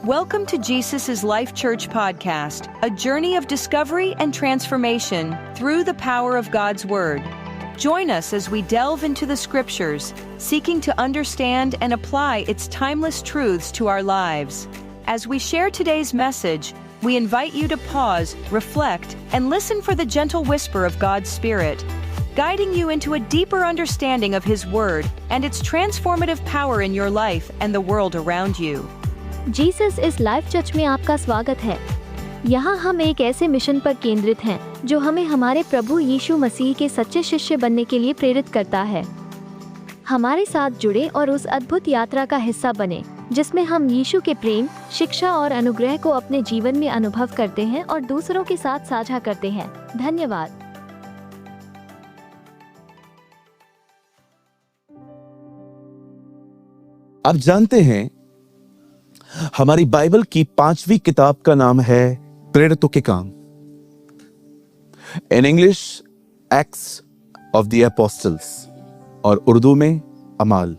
Welcome to Jesus' Life Church podcast, a journey of discovery and transformation through the power of God's Word. Join us as we delve into the Scriptures, seeking to understand and apply its timeless truths to our lives. As we share today's message, we invite you to pause, reflect, and listen for the gentle whisper of God's Spirit, guiding you into a deeper understanding of His Word and its transformative power in your life and the world around you. Jesus इस life church में आपका स्वागत है। यहाँ हम एक ऐसे mission पर केंद्रित हैं जो हमें हमारे प्रभु यीशु मसीह के सच्चे शिष्य बनने के लिए प्रेरित करता है। हमारे साथ जुड़े और उस अद्भुत यात्रा का हिस्सा बने जिसमें हम यीशु के प्रेम, शिक्षा और अनुग्रह को अपने जीवन में अनुभव करते हैं और दूसरों के साथ साझा करते हैं। धन्यवाद। आप जानते हैं, हमारी बाइबल की 5वीं किताब का नाम है प्रेरितों के काम। In English Acts of the Apostles और उर्दू में अमाल।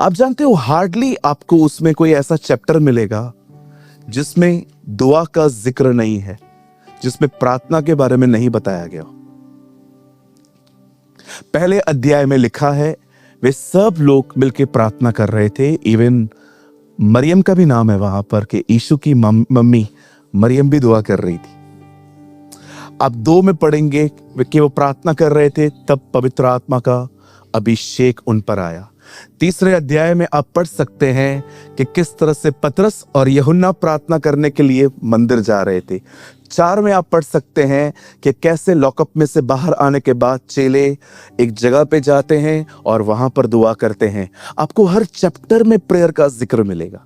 आप जानते हो, हार्डली आपको उसमें कोई ऐसा चैप्टर मिलेगा जिसमें दुआ का जिक्र नहीं है, जिसमें प्रार्थना के बारे में नहीं बताया गया। पहले अध्याय में लिखा है वे सब लोग मिलकर प्रार्थना कर रहे थे। इवन मरियम का भी नाम है वहां पर कि यीशु की मम्मी मरियम भी दुआ कर रही थी। अब 2 में पढ़ेंगे कि वो प्रार्थना कर रहे थे, तब पवित्र आत्मा का अभिषेक उन पर आया। 3रे अध्याय में आप पढ़ सकते हैं कि किस तरह से पतरस और यूहन्ना प्रार्थना करने के लिए मंदिर जा रहे थे। 4 में आप पढ़ सकते हैं कि कैसे लॉकअप में से बाहर आने के बाद चेले एक जगह पे जाते हैं और वहां पर दुआ करते हैं। आपको हर चैप्टर में प्रेयर का जिक्र मिलेगा।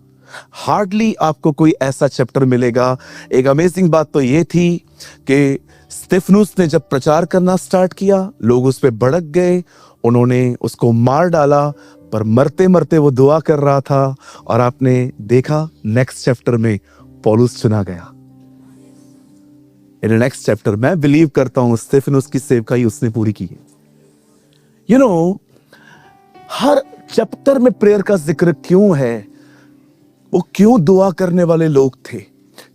हार्डली आपको कोई ऐसा चैप्टर मिलेगा। एक अमेजिंग बात तो ये थी कि स्तिफनुस ने जब प्रचार करना स्टार्ट किया, लोग उस पर भड़क गए, उन्होंने उसको मार डाला, पर मरते मरते वो दुआ कर रहा था। और आपने देखा नेक्स्ट चैप्टर में पौलुस चुना गया। इन नेक्स्ट चैप्टर मैं बिलीव करता हूं स्तिफनुस की सेवकाई उसने पूरी की है। यू नो, हर चैप्टर में प्रेयर का जिक्र क्यों है? वो क्यों दुआ करने वाले लोग थे?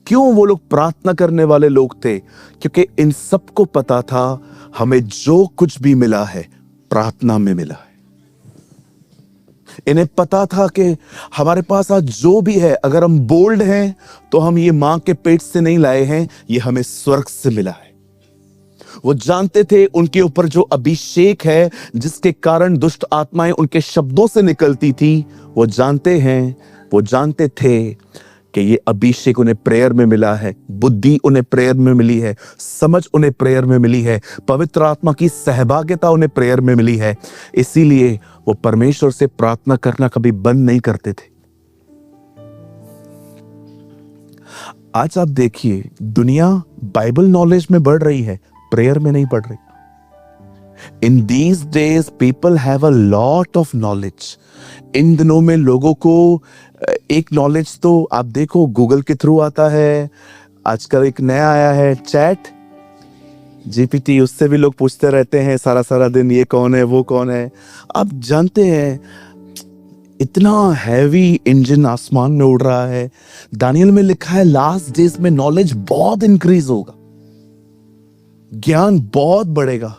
क्यों वो लोग प्रार्थना करने वाले लोग थे? क्योंकि इन सबको पता था हमें जो कुछ भी मिला है प्रार्थना में मिला है। इन्हें पता था कि हमारे पास आज जो भी है, अगर हम बोल्ड हैं तो हम ये मां के पेट से नहीं लाए हैं, ये हमें स्वर्ग से मिला है। वो जानते थे उनके ऊपर जो अभिषेक है, जिसके कारण दुष्ट आत्माएं उनके शब्दों से निकलती थी, वो जानते थे कि ये अभिषेक उन्हें प्रेयर में मिला है, बुद्धि उन्हें प्रेयर में मिली है, समझ उन्हें प्रेयर में मिली है, पवित्र आत्मा की सहभागिता उन्हें प्रेयर में मिली है। इसीलिए वो परमेश्वर से प्रार्थना करना कभी बंद नहीं करते थे। आज आप देखिए, दुनिया बाइबल नॉलेज में बढ़ रही है, प्रेयर में नहीं बढ़ रही। In these days people have a lot of knowledge. इन दिनों में लोगों को एक नॉलेज तो आप देखो गूगल के थ्रू आता है। आजकल एक नया आया है चैट जीपीटी, उससे भी लोग पूछते रहते हैं सारा दिन, ये कौन है, वो कौन है। आप जानते हैं इतना हैवी इंजन आसमान में उड़ रहा है। दानियल में लिखा है लास्ट डेज में नॉलेज बहुत इंक्रीज होगा, ज्ञान बहुत बढ़ेगा।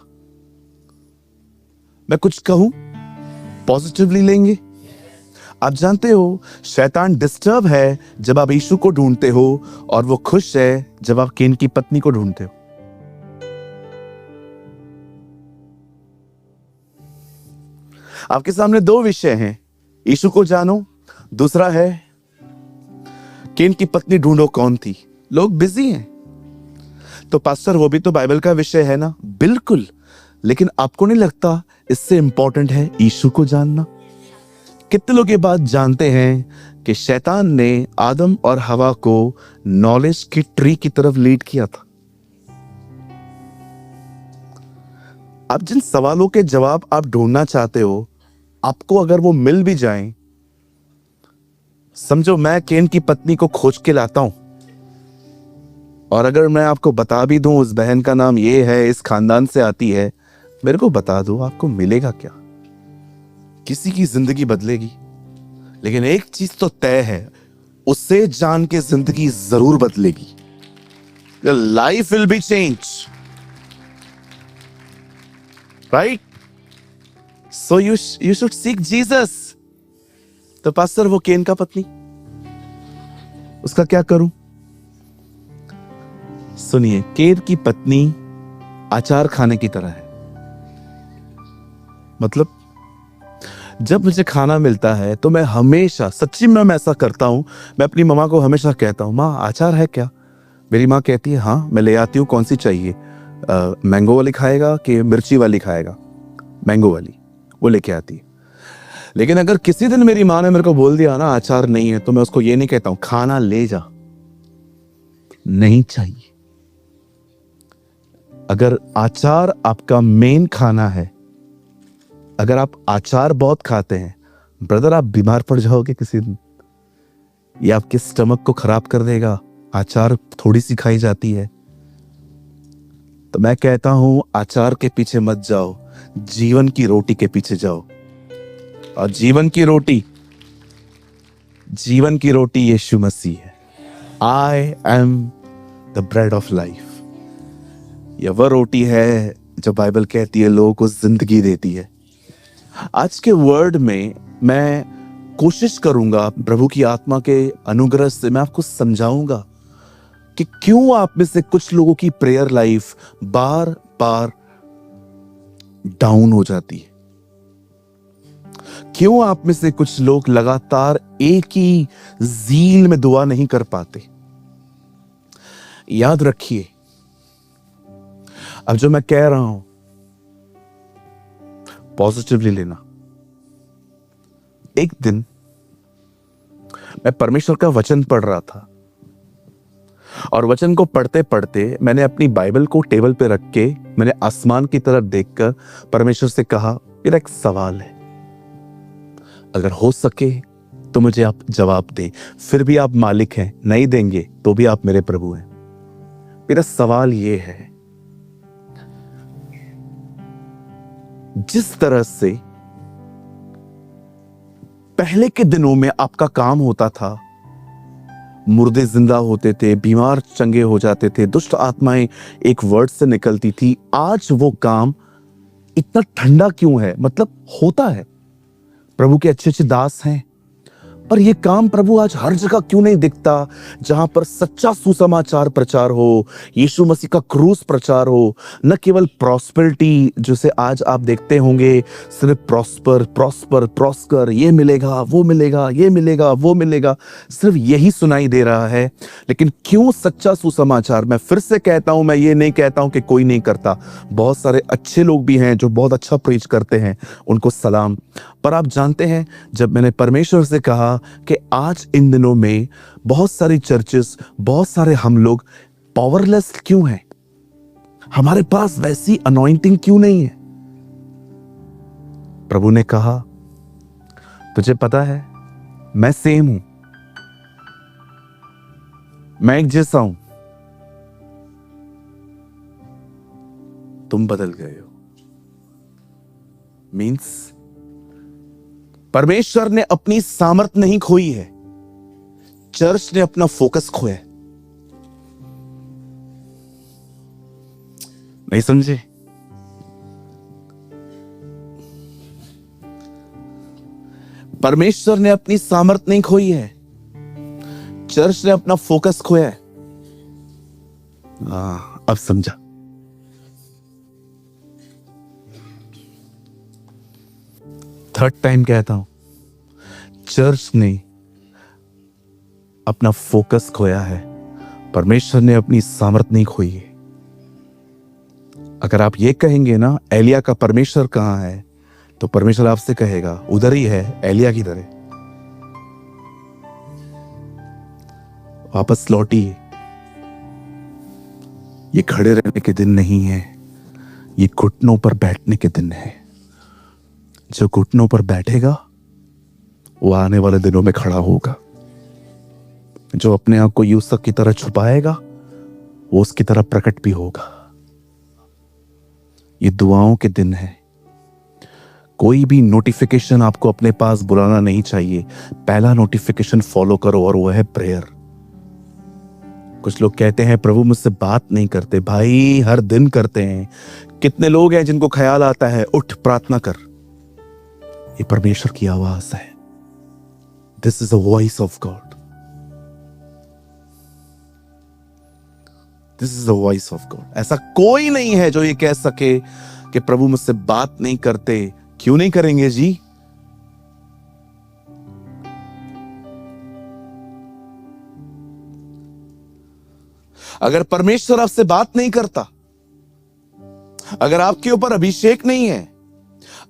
मैं कुछ कहूं, पॉजिटिवली लेंगे। आप जानते हो, शैतान डिस्टर्ब है जब आप यीशु को ढूंढते हो, और वो खुश है जब आप केन की पत्नी को ढूंढते हो। आपके सामने 2 विषय हैं, यीशु को जानो, दूसरा है केन की पत्नी ढूंढो कौन थी। लोग बिजी हैं। तो पास्टर, वो भी तो बाइबल का विषय है ना? बिल्कुल, लेकिन आपको नहीं लगता इससे इंपॉर्टेंट है यीशु को जानना? कितने लोग ये बात जानते हैं कि शैतान ने आदम और हवा को नॉलेज की ट्री की तरफ लीड किया था? आप जिन सवालों के जवाब आप ढूंढना चाहते हो, आपको अगर वो मिल भी जाएं, समझो मैं केन की पत्नी को खोज के लाता हूं, और अगर मैं आपको बता भी दूं उस बहन का नाम ये है, इस खानदान से आती है, मेरे को बता दो आपको मिलेगा क्या? किसी की जिंदगी बदलेगी, लेकिन एक चीज तो तय है, उसे जान के जिंदगी जरूर बदलेगी। Life will be change, right? So you should seek Jesus. तो पास्टर, वो केन का पत्नी, उसका क्या करूं? सुनिए, केन की पत्नी अचार खाने की तरह है। मतलब जब मुझे खाना मिलता है तो मैं हमेशा, सच्ची में मैं ऐसा करता हूं, मैं अपनी मम्मा को हमेशा कहता हूं, माँ अचार है क्या? मेरी माँ कहती है हाँ, मैं ले आती हूँ। कौन सी चाहिए? मैंगो वाली खाएगा कि मिर्ची वाली खाएगा? मैंगो वाली, वो लेके आती है। लेकिन अगर किसी दिन मेरी माँ ने मेरे को बोल दिया ना अचार नहीं है, तो मैं उसको ये नहीं कहता हूं खाना ले जा, नहीं चाहिए। अगर अचार आपका मेन खाना है, अगर आप अचार बहुत खाते हैं ब्रदर, आप बीमार पड़ जाओगे किसी दिन। ये आपके स्टमक को खराब कर देगा। अचार थोड़ी सी खाई जाती है। तो मैं कहता हूं अचार के पीछे मत जाओ, जीवन की रोटी के पीछे जाओ। और जीवन की रोटी यीशु मसीह है। I am the bread of life. यह वह रोटी है जो बाइबल कहती है लोगों को जिंदगी देती है। आज के वर्ड में मैं कोशिश करूंगा प्रभु की आत्मा के अनुग्रह से मैं आपको समझाऊंगा कि क्यों आप में से कुछ लोगों की प्रेयर लाइफ बार बार डाउन हो जाती है, क्यों आप में से कुछ लोग लगातार एक ही ज़ील में दुआ नहीं कर पाते। याद रखिए, अब जो मैं कह रहा हूं पॉजिटिवली लेना। एक दिन मैं परमेश्वर का वचन पढ़ रहा था और वचन को पढ़ते पढ़ते मैंने अपनी बाइबल को टेबल पे रख के मैंने आसमान की तरफ देखकर परमेश्वर से कहा, मेरा एक सवाल है, अगर हो सके तो मुझे आप जवाब दें। फिर भी आप मालिक हैं, नहीं देंगे तो भी आप मेरे प्रभु हैं। मेरा सवाल यह है, जिस तरह से पहले के दिनों में आपका काम होता था, मुर्दे जिंदा होते थे, बीमार चंगे हो जाते थे, दुष्ट आत्माएं एक वर्ड से निकलती थी, आज वो काम इतना ठंडा क्यों है? मतलब होता है, प्रभु के अच्छे अच्छे दास हैं, पर यह काम प्रभु आज हर जगह क्यों नहीं दिखता? जहां पर सच्चा सुसमाचार प्रचार हो, यीशु मसीह का क्रूस प्रचार हो, न केवल प्रॉस्पेरिटी जिसे आज आप देखते होंगे, सिर्फ प्रॉस्पर, ये मिलेगा, वो मिलेगा, ये मिलेगा, वो मिलेगा, सिर्फ यही सुनाई दे रहा है। लेकिन क्यों सच्चा सुसमाचार? मैं फिर से कहता हूं, मैं ये नहीं कहता हूं कि कोई नहीं करता, बहुत सारे अच्छे लोग भी हैं जो बहुत अच्छा प्रीच करते हैं, उनको सलाम। पर आप जानते हैं, जब मैंने परमेश्वर से कहा कि आज इन दिनों में बहुत सारी चर्चेस, बहुत सारे हम लोग पावरलेस क्यों हैं, हमारे पास वैसी अनॉइंटिंग क्यों नहीं है? प्रभु ने कहा, तुझे पता है मैं सेम हूं, मैं एक जैसा हूं, तुम बदल गए हो। मीन्स परमेश्वर ने अपनी सामर्थ्य नहीं खोई है, चर्च ने अपना फोकस खोया। नहीं समझे? परमेश्वर ने अपनी सामर्थ्य नहीं खोई है, चर्च ने अपना फोकस खोया है। अब समझा। थर्ड टाइम कहता हूं, चर्च ने अपना फोकस खोया है, परमेश्वर ने अपनी सामर्थ्य नहीं खोई है। अगर आप ये कहेंगे ना एलिया का परमेश्वर कहां है, तो परमेश्वर आपसे कहेगा उधर ही है, एलिया की तरह। वापस लौटिए। ये खड़े रहने के दिन नहीं है, ये घुटनों पर बैठने के दिन है। जो घुटनों पर बैठेगा वो आने वाले दिनों में खड़ा होगा। जो अपने आप को यूसुफ की तरह छुपाएगा वो उसकी तरह प्रकट भी होगा। ये दुआओं के दिन है। कोई भी नोटिफिकेशन आपको अपने पास बुलाना नहीं चाहिए। पहला नोटिफिकेशन फॉलो करो और वो है प्रेयर। कुछ लोग कहते हैं प्रभु मुझसे बात नहीं करते। भाई हर दिन करते हैं। कितने लोग हैं जिनको ख्याल आता है उठ प्रार्थना कर। ये परमेश्वर की आवाज है। This is the voice of God. This is the voice of God. ऐसा कोई नहीं है जो ये कह सके कि प्रभु मुझसे बात नहीं करते। क्यों नहीं करेंगे जी? अगर परमेश्वर आपसे बात नहीं करता, अगर आपके ऊपर अभिषेक नहीं है,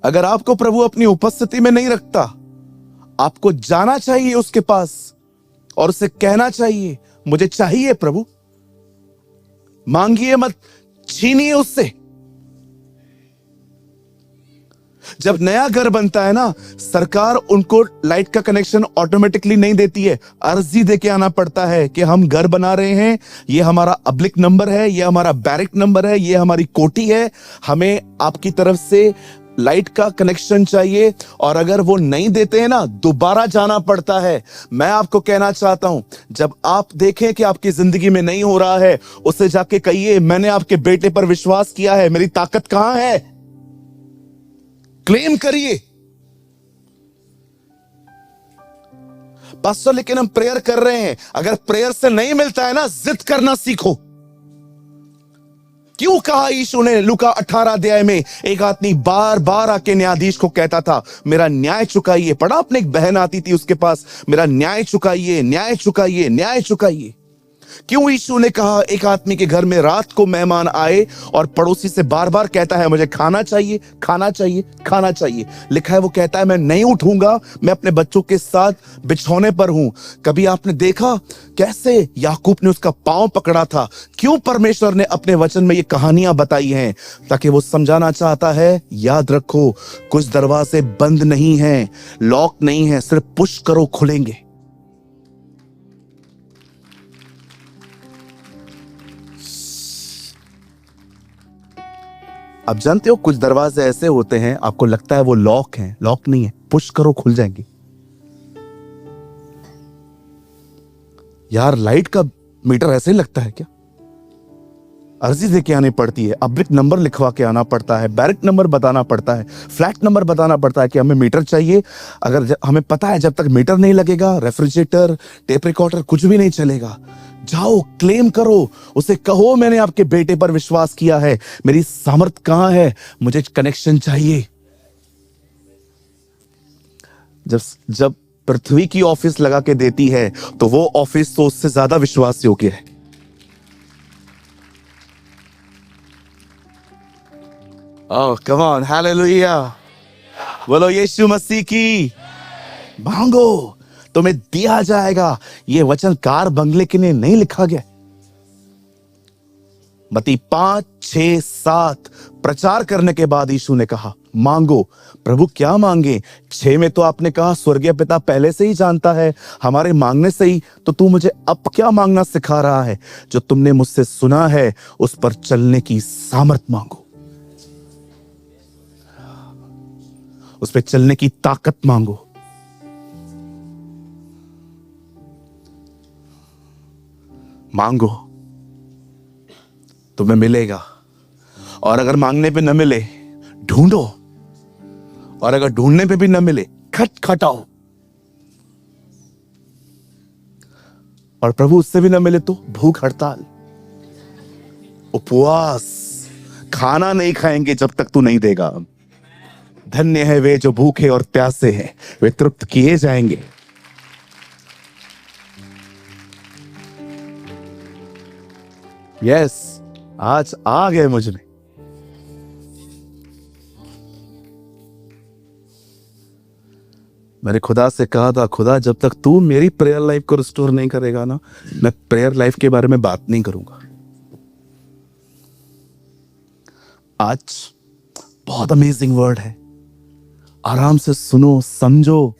अगर आपको प्रभु अपनी उपस्थिति में नहीं रखता, आपको जाना चाहिए उसके पास और उसे कहना चाहिए मुझे चाहिए प्रभु। मांगिए मत, छीनिए उससे। जब नया घर बनता है ना, सरकार उनको लाइट का कनेक्शन ऑटोमेटिकली नहीं देती है, अर्जी देके आना पड़ता है कि हम घर बना रहे हैं, ये हमारा अब्लिक नंबर है, ये हमारा बैरिक नंबर है, ये हमारी कोठी है, हमें आपकी तरफ से लाइट का कनेक्शन चाहिए। और अगर वो नहीं देते हैं ना, दोबारा जाना पड़ता है। मैं आपको कहना चाहता हूं, जब आप देखें कि आपकी जिंदगी में नहीं हो रहा है, उससे जाके कहिए मैंने आपके बेटे पर विश्वास किया है, मेरी ताकत कहां है, क्लेम करिए। पास्टर लेकिन हम प्रेयर कर रहे हैं। अगर प्रेयर से नहीं मिलता है ना, जिद करना सीखो। क्यों कहा यीशु ने लूका 18 अध्याय में, एक आदमी बार बार आके न्यायाधीश को कहता था मेरा न्याय चुकाइए। पढ़ा आपने? एक बहन आती थी उसके पास, मेरा न्याय चुकाइए, न्याय चुकाइए, न्याय चुकाइए। क्यों यीशु ने कहा एक आदमी के घर में रात को मेहमान आए और पड़ोसी से बार बार कहता है मुझे खाना चाहिए, खाना चाहिए, खाना चाहिए। लिखा है वो कहता है मैं नहीं उठूंगा, मैं अपने बच्चों के साथ बिछौने पर हूं। कभी आपने देखा कैसे याकूब ने उसका पांव पकड़ा था? क्यों परमेश्वर ने अपने वचन में ये कहानियां बताई हैं? ताकि वो समझाना चाहता है, याद रखो कुछ दरवाजे बंद नहीं हैं, लॉक नहीं है, सिर्फ पुश करो खुलेंगे। आप जानते हो कुछ दरवाजे ऐसे होते हैं आपको लगता है वो लॉक हैं, लॉक नहीं है, पुश करो खुल जाएंगे। यार लाइट का मीटर ऐसे ही लगता है क्या? अर्जी देके आनी पड़ती है, अब्रिक नंबर लिखवा के आना पड़ता है, बैरिक नंबर बताना पड़ता है, फ्लैट नंबर बताना पड़ता है कि हमें मीटर चाहिए। अगर हमें पता है जब तक मीटर नहीं लगेगा रेफ्रिजरेटर, टेप रिकॉर्डर कुछ भी नहीं चलेगा। जाओ क्लेम करो, उसे कहो मैंने आपके बेटे पर विश्वास किया है, मेरी सामर्थ कहां है, मुझे कनेक्शन चाहिए। जब पृथ्वी की ऑफिस लगा के देती है तो वो ऑफिस तो उससे ज्यादा विश्वास योग्य है। ओह कम ऑन, हालेलुया, बोलो यीशु मसीह की। मांगो तुम्हें दिया जाएगा। यह वचन कार बंगले के लिए नहीं लिखा गया। मत्ती 5, 6, 7 प्रचार करने के बाद यीशु ने कहा मांगो। प्रभु क्या मांगे? 6 में तो आपने कहा स्वर्गीय पिता पहले से ही जानता है, हमारे मांगने से ही, तो तू मुझे अब क्या मांगना सिखा रहा है? जो तुमने मुझसे सुना है उस पर चलने की सामर्थ मांगो, उस पर चलने की ताकत मांगो। मांगो तुम्हें मिलेगा, और अगर मांगने पे न मिले ढूंढो, और अगर ढूंढने पे भी न मिले खटखटाओ, और प्रभु उससे भी न मिले तो भूख हड़ताल, उपवास, खाना नहीं खाएंगे जब तक तू नहीं देगा। धन्य है वे जो भूखे और प्यासे हैं, वे तृप्त किए जाएंगे। यस, आज आ गए मुझ में। मैंने खुदा से कहा था, खुदा जब तक तू मेरी प्रेयर लाइफ को रिस्टोर नहीं करेगा ना, मैं प्रेयर लाइफ के बारे में बात नहीं करूंगा। आज बहुत अमेजिंग वर्ड है, आराम से सुनो, समझो।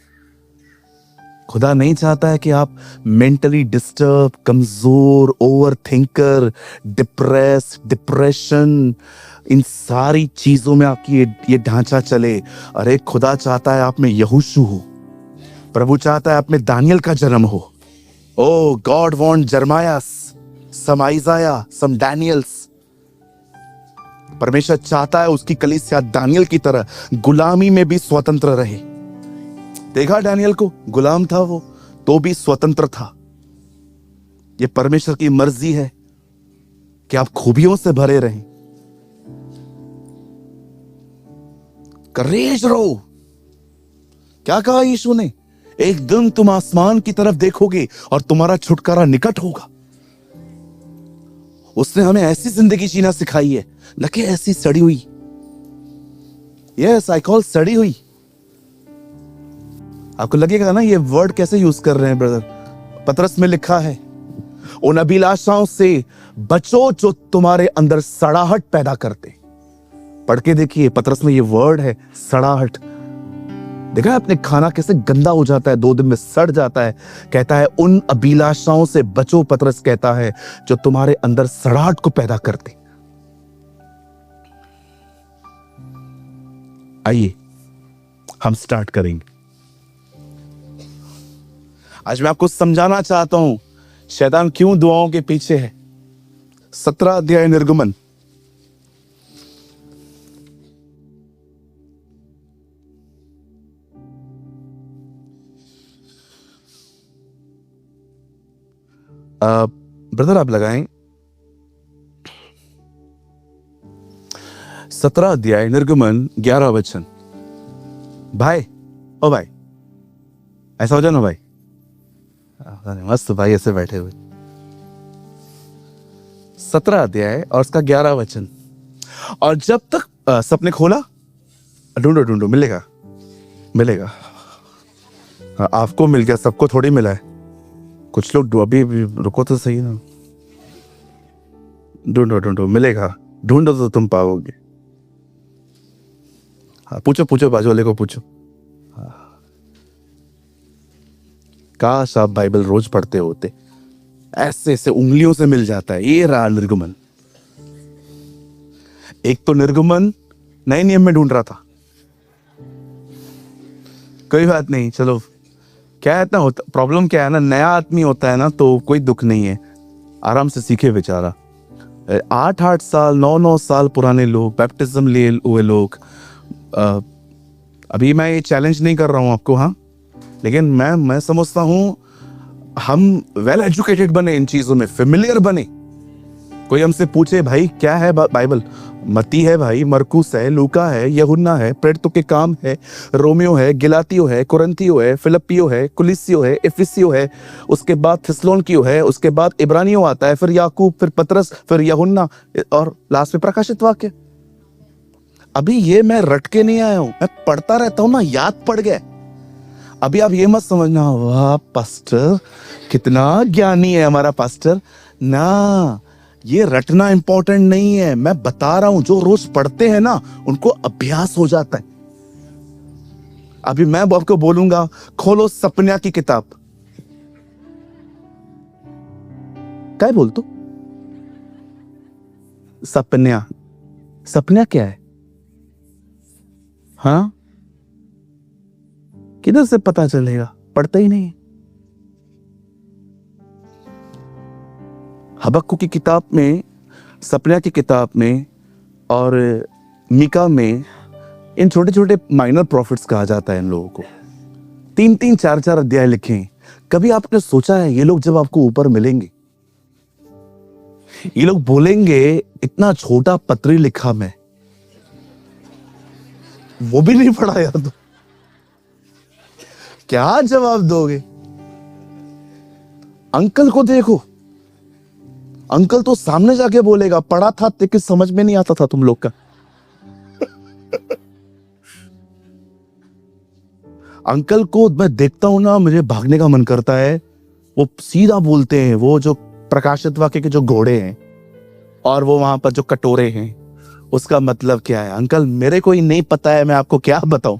खुदा नहीं चाहता है कि आप मेंटली डिस्टर्ब, कमजोर, ओवर थिंकर, डिप्रेशन, इन सारी चीजों में आपकी ये ढांचा चले। अरे खुदा चाहता है आप में यहोशू हो, प्रभु चाहता है आप में दानियल का जन्म हो। ओ गॉड वांट जर्मायास, सम आइजाया, सम डैनियल्स। परमेश्वर चाहता है उसकी कलीसिया दानियल की तरह गुलामी में भी स्वतंत्र रहे। देखा डैनियल को, गुलाम था वो, तो भी स्वतंत्र था। ये परमेश्वर की मर्जी है कि आप खूबियों से भरे रहें। करेज रहो। क्या कहा यीशु ने? एक दिन तुम आसमान की तरफ देखोगे और तुम्हारा छुटकारा निकट होगा। उसने हमें ऐसी जिंदगी जीना सिखाई है, न कि ऐसी सड़ी हुई। यस, आई कॉल सड़ी हुई। आपको लगेगा ना ये वर्ड कैसे यूज कर रहे हैं ब्रदर? पतरस में लिखा है, उन अभिलाषाओं से बचो जो तुम्हारे अंदर सड़ाहट पैदा करते। पढ़ के देखिए, पतरस में ये वर्ड है, सड़ाहट। देखा है अपने खाना कैसे गंदा हो जाता है, 2 दिन में सड़ जाता है। कहता है उन अभिलाषाओं से बचो, पतरस कहता है, जो तुम्हारे अंदर सड़ाहट को पैदा करते। आइए हम स्टार्ट करेंगे। आज मैं आपको समझाना चाहता हूं शैतान क्यों दुआओं के पीछे है। 17 अध्याय निर्गमन। ब्रदर आप लगाएं 17 अध्याय निर्गमन 11 वचन। भाई, ओ भाई, ऐसा हो जाए ना भाई। मस्त भाई ऐसे बैठे हुए। 17 अध्याय और उसका 11 वचन। और जब तक सबने खोला, ढूंढो ढूंढो, मिलेगा मिलेगा। आपको मिल गया, सबको थोड़ी मिला है। कुछ लोग अभी रुको तो सही ना, ढूंढो ढूंढो, मिलेगा। ढूंढो तो तुम पाओगे। हाँ, पूछो पूछो, बाजू वाले को पूछो। काश आप बाइबल रोज पढ़ते होते, ऐसे ऐसे उंगलियों से मिल जाता है। ये रहा निर्गमन। एक तो निर्गमन नए नियम में ढूंढ रहा था। कोई बात नहीं, चलो। क्या है ना, होता प्रॉब्लम क्या है ना, नया आदमी होता है ना तो कोई दुख नहीं है, आराम से सीखे बेचारा। 8-8 साल 9-9 साल पुराने लोग, बैप्टिज्म लिए हुए लोग। अभी मैं ये चैलेंज नहीं कर रहा हूं आपको, हाँ, लेकिन मैं समझता हूं हम वेल एजुकेटेड बने, इन चीजों में फेमिलियर बने। कोई हमसे पूछे भाई क्या है बाइबल, मत्ती है भाई, मरकुस है, लूका है, यूहन्ना है, प्रेरितों के काम है, रोमियो है, गिलातियो है, कुरिन्थियो है, फिलिप्पियो है, कुलिसियो है, इफिसियो है, उसके बाद थिस्सलुनीकियो है, उसके बाद इब्रानियो आता है, फिर याकूब, फिर पतरस, फिर यूहन्ना, और लास्ट में प्रकाशित वाक्य। अभी ये मैं रट के नहीं आया हूं, मैं पढ़ता रहता हूं ना, याद पड़ गया। अभी आप ये मत समझना वाह पास्टर कितना ज्ञानी है हमारा पास्टर, ना, ये रटना इंपॉर्टेंट नहीं है। मैं बता रहा हूं, जो रोज पढ़ते हैं ना उनको अभ्यास हो जाता है। अभी मैं आपको बोलूंगा, खोलो सपन्या की किताब। क्या बोल तू? सपन्या, सपन्या क्या है? हाँ, किधर से पता चलेगा, पढ़ता ही नहीं। हबक्कू की किताब में, सपन्या की किताब में और मीका में, इन छोटे छोटे माइनर प्रॉफिट्स कहा जाता है इन लोगों को। 3-3, 4-4 अध्याय लिखे हैं। कभी आपने सोचा है ये लोग जब आपको ऊपर मिलेंगे, ये लोग बोलेंगे इतना छोटा पत्री लिखा मैं, वो भी नहीं पढ़ा यार, तो क्या जवाब दोगे? अंकल को देखो, अंकल तो सामने जाके बोलेगा पढ़ा था लेकिन समझ में नहीं आता था तुम लोग का। अंकल को मैं देखता हूं ना, मुझे भागने का मन करता है। वो सीधा बोलते हैं, वो जो प्रकाशित वाक्य के जो घोड़े हैं और वो वहां पर जो कटोरे हैं, उसका मतलब क्या है? अंकल मेरे को ही नहीं पता है, मैं आपको क्या बताऊं।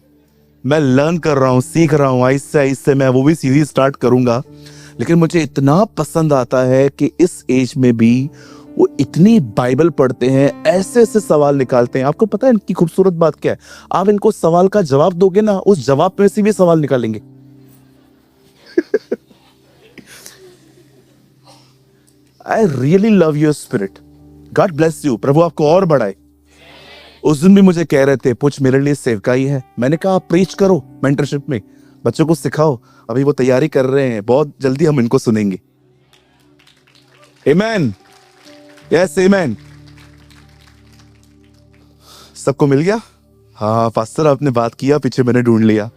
मैं लर्न कर रहा हूं, सीख रहा हूं, आहिस्ते आहिस्ते मैं वो भी सीरीज स्टार्ट करूंगा। लेकिन मुझे इतना पसंद आता है कि इस एज में भी वो इतनी बाइबल पढ़ते हैं, ऐसे ऐसे सवाल निकालते हैं। आपको पता है इनकी खूबसूरत बात क्या है? आप इनको सवाल का जवाब दोगे ना, उस जवाब में से भी सवाल निकालेंगे। I really love your spirit. God bless you. प्रभु आपको और बढ़ाए। उस दिन भी मुझे कह रहे थे, पूछ मेरे लिए सेवकाई है। मैंने कहा आप प्रीच करो मेंटरशिप में, बच्चों को सिखाओ। अभी वो तैयारी कर रहे हैं, बहुत जल्दी हम इनको सुनेंगे। आमेन, यस आमेन। सबको मिल गया? हाँ पास्टर आपने बात किया, पीछे मैंने ढूंढ लिया।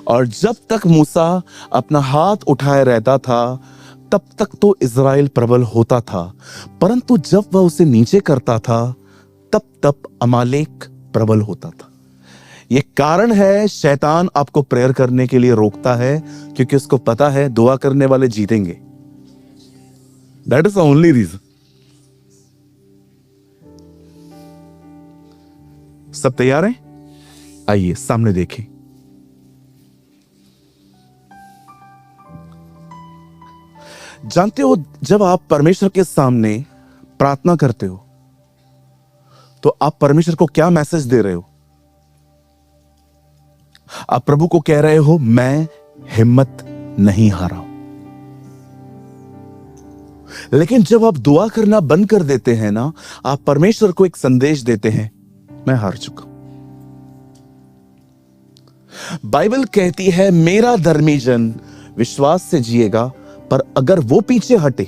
और जब तक मूसा अपना हाथ उठाए रहता था तब तक तो इज़राइल प्रबल होता था, परंतु जब वह उसे नीचे करता था तब तब अमालेक प्रबल होता था। यह कारण है शैतान आपको प्रेयर करने के लिए रोकता है, क्योंकि उसको पता है दुआ करने वाले जीतेंगे। That is the only reason. सब तैयार हैं? आइए सामने देखें। जानते हो, जब आप परमेश्वर के सामने प्रार्थना करते हो तो आप परमेश्वर को क्या मैसेज दे रहे हो? आप प्रभु को कह रहे हो, मैं हिम्मत नहीं हारा हूं। लेकिन जब आप दुआ करना बंद कर देते हैं ना, आप परमेश्वर को एक संदेश देते हैं, मैं हार चुका हूं। बाइबल कहती है, मेरा धर्मी जन विश्वास से जिएगा, पर अगर वो पीछे हटे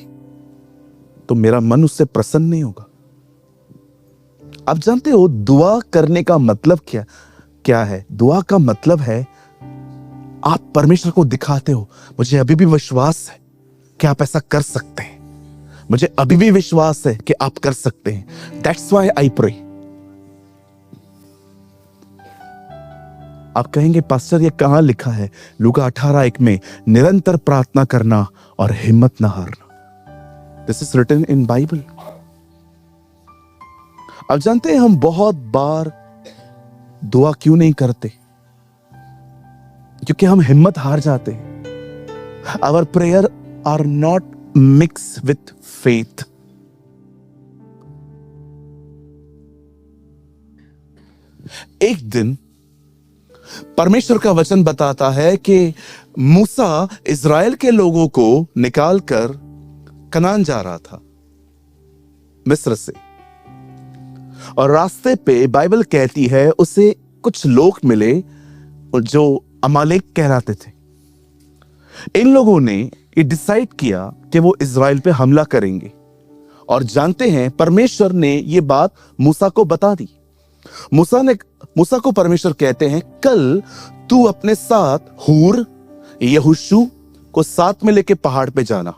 तो मेरा मन उससे प्रसन्न नहीं होगा। आप जानते हो दुआ करने का मतलब क्या है? दुआ का मतलब है आप परमेश्वर को दिखाते हो, मुझे अभी भी विश्वास है कि आप ऐसा कर सकते हैं, मुझे अभी भी विश्वास है कि आप कर सकते हैं। That's why I pray. आप कहेंगे पास्टर ये कहां लिखा है? लूका 18:1 में, निरंतर प्रार्थना करना और हिम्मत ना हारना। This is written in Bible. आप जानते हैं हम बहुत बार दुआ क्यों नहीं करते? क्योंकि हम हिम्मत हार जाते हैं। Our prayer are not mix with faith. एक दिन परमेश्वर का वचन बताता है कि मूसा इज़राइल के लोगों को निकालकर कनान जा रहा था, मिस्र से। और रास्ते पे बाइबल कहती है उसे कुछ लोग मिले जो अमालेक कहलाते थे। इन लोगों ने ये डिसाइड किया कि वो इज़राइल पे हमला करेंगे। और जानते हैं परमेश्वर ने ये बात मूसा को बता दी। मूसा को परमेश्वर कहते हैं, कल तू अपने साथ हूर, यहोशू को साथ में लेके पहाड़ पे जाना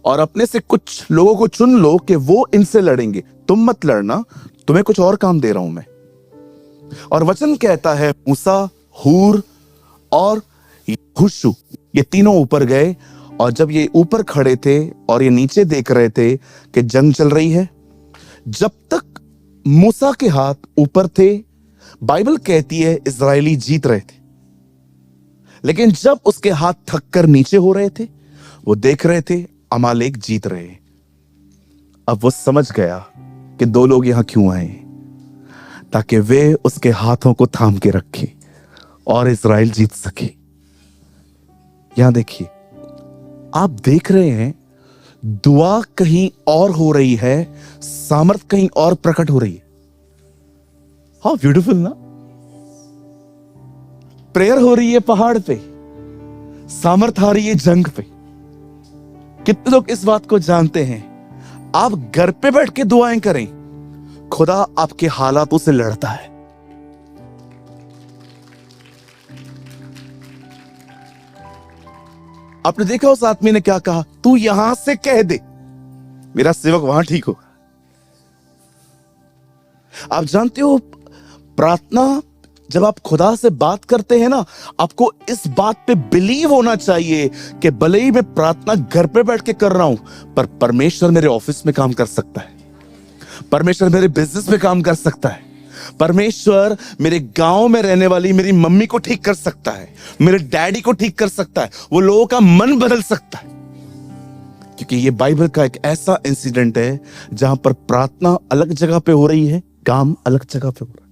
और अपने से कुछ लोगों को चुन लो कि वो इनसे लड़ेंगे, तुम मत लड़ना, तुम्हें कुछ और काम दे रहा हूं मैं। और वचन कहता है मूसा, हूर और यहोशू ये तीनों ऊपर गए। और जब ये ऊपर खड़े थे और ये नीचे देख रहे थे कि जंग चल रही है, जब तक मूसा के हाथ ऊपर थे बाइबल कहती है इज़राइली जीत रहे थे। लेकिन जब उसके हाथ थक कर नीचे हो रहे थे, वो देख रहे थे अमालेक जीत रहे। अब वो समझ गया कि दो लोग यहां क्यों आए, ताकि वे उसके हाथों को थाम के रखें और इज़राइल जीत सके। यहां देखिए, आप देख रहे हैं दुआ कहीं और हो रही है, सामर्थ कहीं और प्रकट हो रही है। हाउ ब्यूटीफुल ना? प्रेयर हो रही है पहाड़ पे, सामर्थ आ रही है जंग पे। कितने लोग इस बात को जानते हैं? आप घर पे बैठ के दुआएं करें, खुदा आपके हालातों से लड़ता है। आपने देखा उस आदमी ने क्या कहा? तू यहां से कह दे, मेरा सेवक वहां ठीक होगा। आप जानते हो प्रार्थना, जब आप खुदा से बात करते हैं ना, आपको इस बात पे बिलीव होना चाहिए कि भले ही मैं प्रार्थना घर पे बैठ के कर रहा हूं, पर परमेश्वर मेरे ऑफिस में काम कर सकता है, परमेश्वर मेरे बिजनेस में काम कर सकता है, परमेश्वर मेरे गांव में रहने वाली मेरी मम्मी को ठीक कर सकता है, मेरे डैडी को ठीक कर सकता है, वो लोगों का मन बदल सकता है। क्योंकि ये बाइबल का एक ऐसा इंसिडेंट है जहां पर प्रार्थना अलग जगह पे हो रही है, काम अलग जगह पे हो रहा है।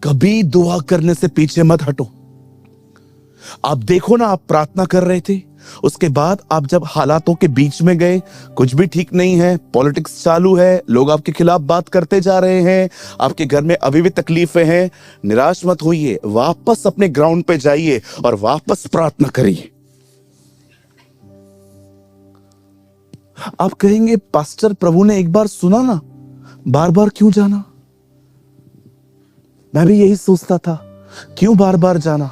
कभी दुआ करने से पीछे मत हटो। आप देखो ना, आप प्रार्थना कर रहे थे, उसके बाद आप जब हालातों के बीच में गए, कुछ भी ठीक नहीं है, पॉलिटिक्स चालू है, लोग आपके खिलाफ बात करते जा रहे हैं, आपके घर में अभी भी तकलीफें हैं, निराश मत होइए, वापस अपने ग्राउंड पे जाइए और वापस प्रार्थना करिए। आप कहेंगे पास्टर, प्रभु ने एक बार सुना ना, बार बार क्यों जाना? मैं भी यही सोचता था, क्यों बार बार जाना?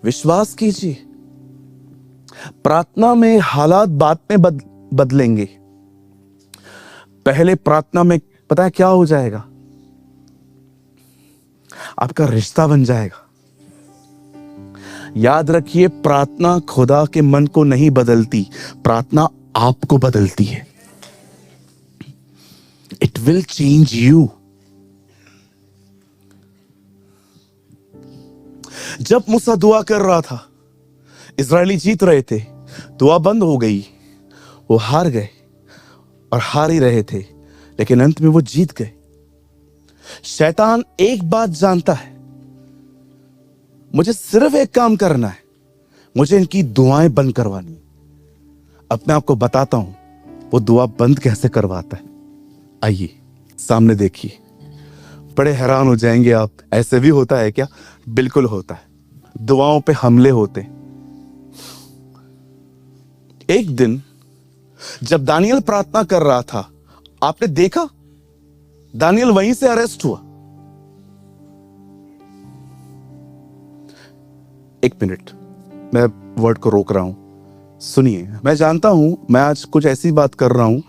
विश्वास कीजिए, प्रार्थना में हालात बाद में बदलेंगे। पहले प्रार्थना में पता है क्या हो जाएगा? आपका रिश्ता बन जाएगा। याद रखिए, प्रार्थना खुदा के मन को नहीं बदलती, प्रार्थना आपको बदलती है। It will change you. जब मूसा दुआ कर रहा था, इजरायली जीत रहे थे, दुआ बंद हो गई, वो हार गए और हार ही रहे थे, लेकिन अंत में वो जीत गए। शैतान एक बात जानता है, मुझे सिर्फ एक काम करना है, मुझे इनकी दुआएं बंद करवानी। अब मैं आपको बताता हूं वो दुआ बंद कैसे करवाता है। आइए सामने देखिए, बड़े हैरान हो जाएंगे आप। ऐसे भी होता है क्या? बिल्कुल होता है। दुआओं पे हमले होते। एक दिन जब दानियल प्रार्थना कर रहा था, आपने देखा दानियल वहीं से अरेस्ट हुआ। एक मिनट, मैं वर्ड को रोक रहा हूं, सुनिए। मैं जानता हूं मैं आज कुछ ऐसी बात कर रहा हूं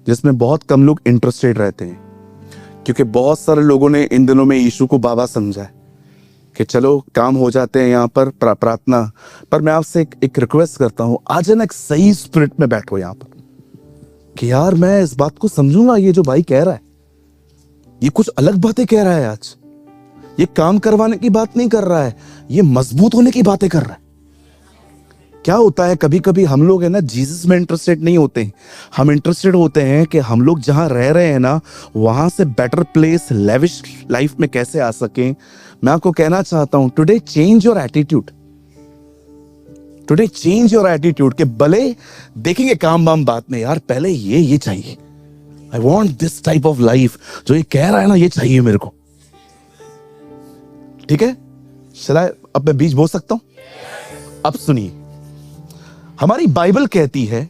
जिसमें बहुत कम लोग इंटरेस्टेड रहते हैं, क्योंकि बहुत सारे लोगों ने इन दिनों में यीशु को बाबा समझा है कि चलो काम हो जाते हैं यहाँ पर प्रार्थना। पर मैं आपसे एक रिक्वेस्ट करता हूं, आज ना एक सही स्पिरिट में बैठो यहाँ पर कि यार मैं इस बात को समझूंगा, ये जो भाई कह रहा है ये कुछ अलग बातें कह रहा है। आज ये काम करवाने की बात नहीं कर रहा है, ये मजबूत होने की बातें कर रहा है। क्या होता है, कभी कभी हम लोग है ना जीसस में इंटरेस्टेड नहीं होते हैं, हम इंटरेस्टेड होते हैं कि हम लोग जहां रह रहे हैं ना वहां से बेटर प्लेस, लेविश लाइफ में कैसे आ सकें। मैं आपको कहना चाहता हूं, today change your attitude, today change your attitude. के भले देखेंगे काम वाम बात में, यार पहले ये चाहिए, I want this type of life, जो ये कह रहा है ना ये चाहिए मेरे को। ठीक है, चला अब मैं बीच बोल सकता हूं। अब सुनिए, हमारी बाइबल कहती है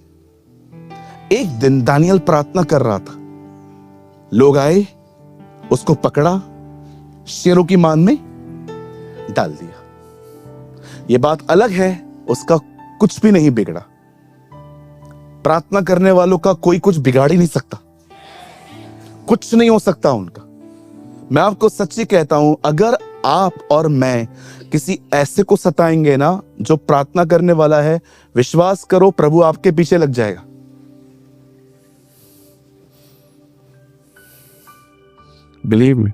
एक दिन दानियल प्रार्थना कर रहा था, लोग आए, उसको पकड़ा, शेरों की मान में डाल दिया। यह बात अलग है, उसका कुछ भी नहीं बिगड़ा। प्रार्थना करने वालों का कोई कुछ बिगाड़ ही नहीं सकता, कुछ नहीं हो सकता उनका। मैं आपको सच्ची कहता हूं, अगर आप और मैं किसी ऐसे को सताएंगे ना जो प्रार्थना करने वाला है, विश्वास करो प्रभु आपके पीछे लग जाएगा। Believe me.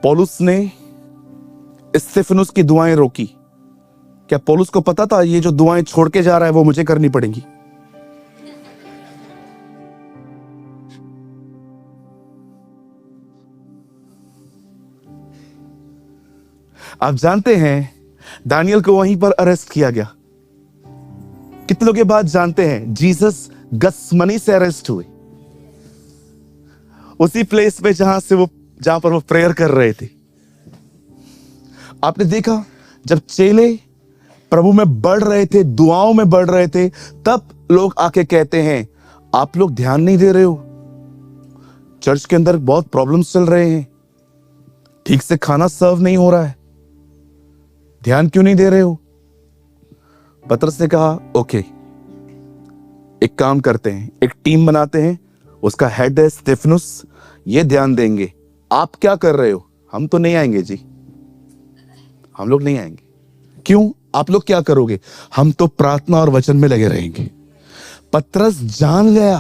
पौलुस ने स्तिफनुस की दुआएं रोकी। क्या पौलुस को पता था ये जो दुआएं छोड़ के जा रहा है वो मुझे करनी पड़ेंगी? आप जानते हैं दानियल को वहीं पर अरेस्ट किया गया। कितने लोग ये बात जानते हैं? जीसस गसमनी से अरेस्ट हुए, उसी प्लेस पे जहां पर वो प्रेयर कर रहे थे। आपने देखा जब चेले प्रभु में बढ़ रहे थे, दुआओं में बढ़ रहे थे, तब लोग आके कहते हैं आप लोग ध्यान नहीं दे रहे हो, चर्च के अंदर बहुत प्रॉब्लम्स चल रहे हैं, ठीक से खाना सर्व नहीं हो रहा है, ध्यान क्यों नहीं दे रहे हो? पतरस ने कहा ओके, एक काम करते हैं, एक टीम बनाते हैं, उसका हेड है स्तिफनुस, ये ध्यान देंगे। आप क्या कर रहे हो? हम तो नहीं आएंगे जी, हम लोग नहीं आएंगे। क्यों? आप लोग क्या करोगे? हम तो प्रार्थना और वचन में लगे रहेंगे। पतरस जान गया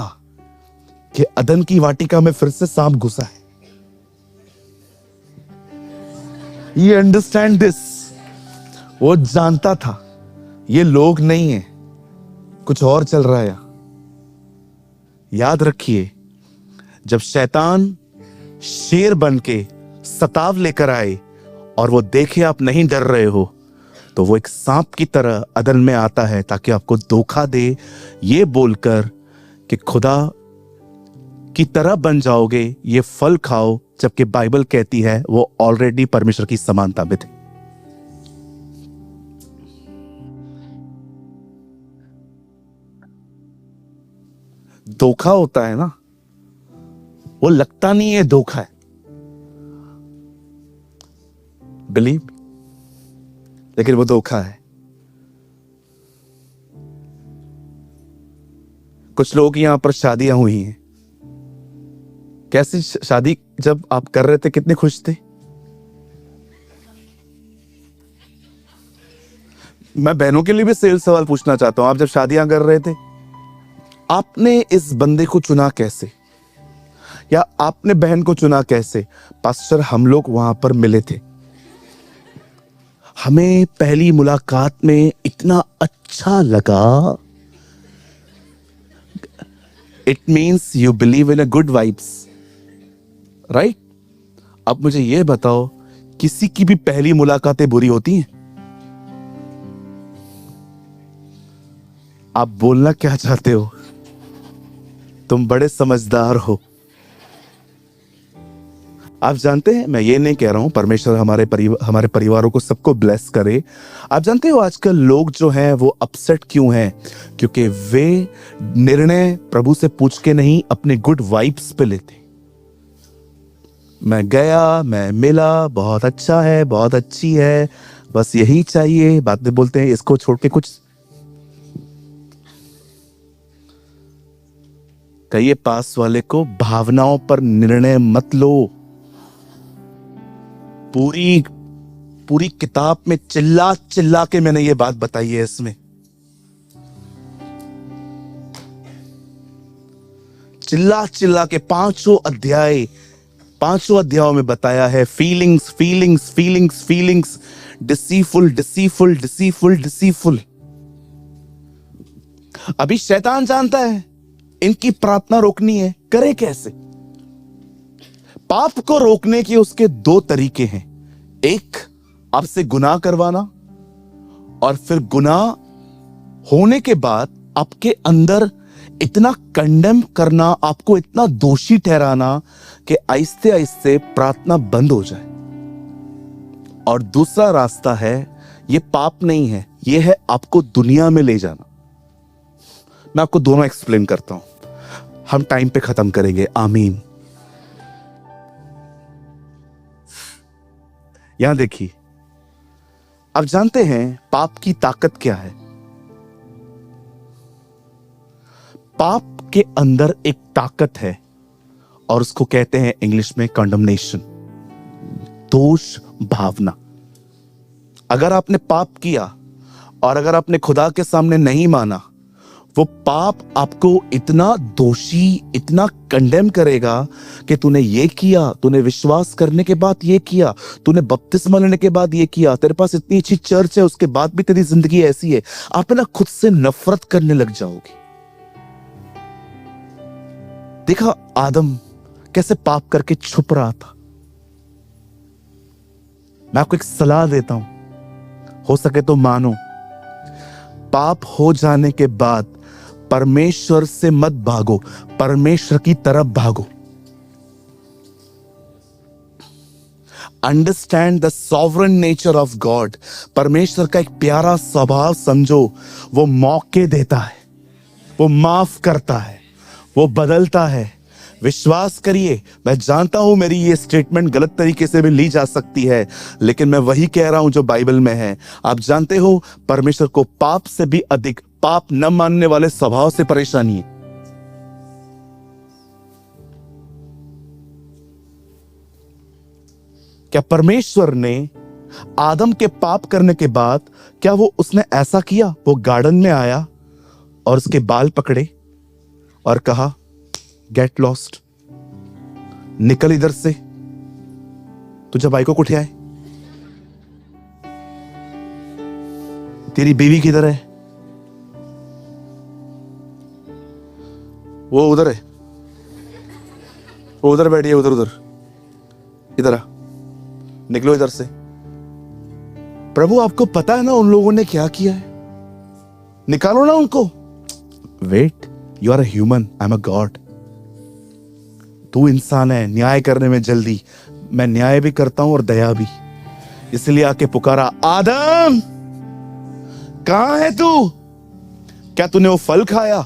कि अदन की वाटिका में फिर से सांप घुसा है। ये अंडरस्टैंड दिस। वो जानता था ये लोग नहीं है, कुछ और चल रहा है। याद रखिए, जब शैतान शेर बन के सताव लेकर आए और वो देखे आप नहीं डर रहे हो, तो वो एक सांप की तरह अदन में आता है ताकि आपको धोखा दे, ये बोलकर कि खुदा की तरह बन जाओगे, ये फल खाओ, जबकि बाइबल कहती है वो ऑलरेडी परमेश्वर की समानता में थे। धोखा होता है ना, वो लगता नहीं है धोखा है, बिलीव, लेकिन वो धोखा है। कुछ लोग यहां पर शादियां हुई हैं। कैसी शादी जब आप कर रहे थे कितने खुश थे? मैं बहनों के लिए भी सेल सवाल पूछना चाहता हूं। आप जब शादियां कर रहे थे, आपने इस बंदे को चुना कैसे, या आपने बहन को चुना कैसे? पास्टर, हम लोग वहां पर मिले थे, हमें पहली मुलाकात में इतना अच्छा लगा। It means you believe in a good vibes, right? अब मुझे यह बताओ, किसी की भी पहली मुलाकातें बुरी होती हैं? आप बोलना क्या चाहते हो? तुम बड़े समझदार हो। आप जानते हैं, मैं ये नहीं कह रहा हूं परमेश्वर हमारे परिवारों को सबको ब्लेस करे। आप जानते हो आजकल लोग जो हैं वो अपसेट क्यों हैं? क्योंकि वे निर्णय प्रभु से पूछ के नहीं, अपने गुड वाइब्स पे लेते। मैं गया, मैं मिला, बहुत अच्छा है, बहुत अच्छी है, बस यही चाहिए, बातें बोलते हैं, इसको छोड़ के कुछ। कहिए पास वाले को, भावनाओं पर निर्णय मत लो। पूरी किताब में चिल्ला चिल्ला के मैंने ये बात बताई है। इसमें चिल्ला चिल्ला के पांचों अध्यायों में बताया है, फीलिंग्स फीलिंग्स फीलिंग्स फीलिंग्स, डिसीफुल डिसीफुल डिसीफुल डिसीफुल। अभी शैतान जानता है इनकी प्रार्थना रोकनी है, करे कैसे? पाप को रोकने के उसके दो तरीके हैं। एक, आपसे गुनाह करवाना, और फिर गुनाह होने के बाद आपके अंदर इतना कंडेम करना, आपको इतना दोषी ठहराना कि आहिस्ते आहिस्ते प्रार्थना बंद हो जाए। और दूसरा रास्ता है, ये पाप नहीं है, ये है आपको दुनिया में ले जाना। मैं आपको दोनों एक्सप्लेन करता हूं, हम टाइम पे खत्म करेंगे। आमीन। यहां देखिए, आप जानते हैं पाप की ताकत क्या है? पाप के अंदर एक ताकत है और उसको कहते हैं इंग्लिश में कंडमनेशन, दोष भावना। अगर आपने पाप किया और अगर आपने खुदा के सामने नहीं माना, वो पाप आपको इतना दोषी, इतना कंडेम करेगा कि तूने ये किया, तूने विश्वास करने के बाद ये किया, तूने बपतिस्मा लेने के बाद ये किया, तेरे पास इतनी अच्छी चर्च है, उसके बाद भी तेरी जिंदगी ऐसी है। आप ना खुद से नफरत करने लग जाओगे। देखा आदम कैसे पाप करके छुप रहा था। मैं आपको एक सलाह देता हूं, हो सके तो मानो। पाप हो जाने के बाद परमेश्वर से मत भागो, परमेश्वर की तरफ भागो। Understand the sovereign nature of God. परमेश्वर का एक प्यारा स्वभाव समझो, वो मौके देता है, वो माफ करता है, वो बदलता है। विश्वास करिए, मैं जानता हूं मेरी ये स्टेटमेंट गलत तरीके से भी ली जा सकती है, लेकिन मैं वही कह रहा हूं जो बाइबल में है। आप जानते हो परमेश्वर को पाप से भी अधिक पाप न मानने वाले स्वभाव से परेशानी है। क्या परमेश्वर ने आदम के पाप करने के बाद क्या वो उसने ऐसा किया? वो गार्डन में आया और उसके बाल पकड़े और कहा गेट लॉस्ट, निकल इधर से, तुझे भाई को कुठे आए, तेरी बीवी किधर है? वो उधर है, वो उधर बैठी है, उधर उधर, इधर आ, निकलो इधर से। प्रभु आपको पता है ना उन लोगों ने क्या किया है, निकालो ना उनको। Wait, you are a human, I am a god. तू इंसान है, न्याय करने में जल्दी, मैं न्याय भी करता हूं और दया भी। इसलिए आके पुकारा, आदम कहां है तू? क्या तूने वो फल खाया?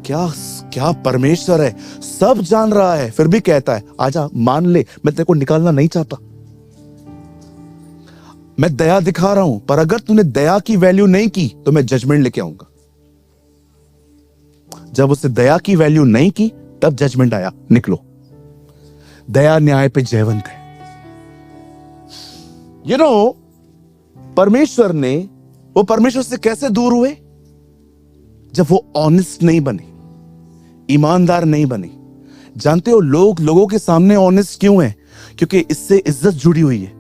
क्या क्या परमेश्वर है, सब जान रहा है, फिर भी कहता है आजा मान ले, मैं तेरे को निकालना नहीं चाहता, मैं दया दिखा रहा हूं, पर अगर तूने दया की वैल्यू नहीं की तो मैं जजमेंट लेके आऊंगा। जब उसे दया की वैल्यू नहीं की तब जजमेंट आया, निकलो। दया न्याय पे जयवंत है। यू नो, परमेश्वर ने, वो परमेश्वर से कैसे दूर हुए? जब वो ऑनेस्ट नहीं बने, ईमानदार नहीं बने। जानते हो लोग लोगों के सामने ऑनेस्ट क्यों है? क्योंकि इससे इज्जत जुड़ी हुई है।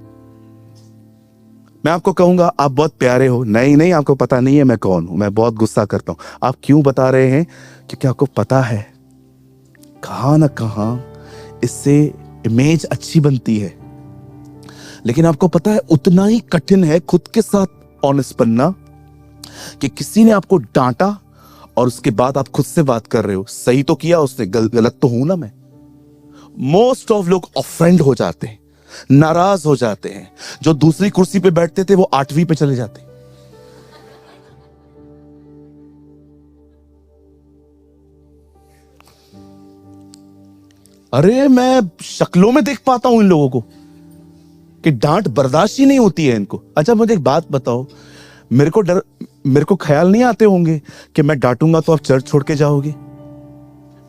मैं आपको कहूंगा आप बहुत प्यारे हो, नहीं नहीं आपको पता नहीं है मैं कौन हूं, मैं बहुत गुस्सा करता हूं। आप क्यों बता रहे हैं? क्योंकि आपको पता है कहां ना कहां इससे इमेज अच्छी बनती है। लेकिन आपको पता है उतना ही कठिन है खुद के साथ ऑनेस्ट बनना, कि किसी ने आपको डांटा और उसके बाद आप खुद से बात कर रहे हो, सही तो किया उसने, गलत तो हूं ना मैं। मोस्ट ऑफ लोग ऑफेंड हो जाते हैं, नाराज हो जाते हैं। जो दूसरी कुर्सी पे बैठते थे वो 8वीं पे चले जाते। अरे मैं शक्लों में देख पाता हूं इन लोगों को कि डांट बर्दाश्त ही नहीं होती है इनको। अच्छा मुझे एक बात बताओ, मेरे को ख्याल नहीं आते होंगे कि मैं डांटूंगा तो आप चर्च छोड़ के जाओगे,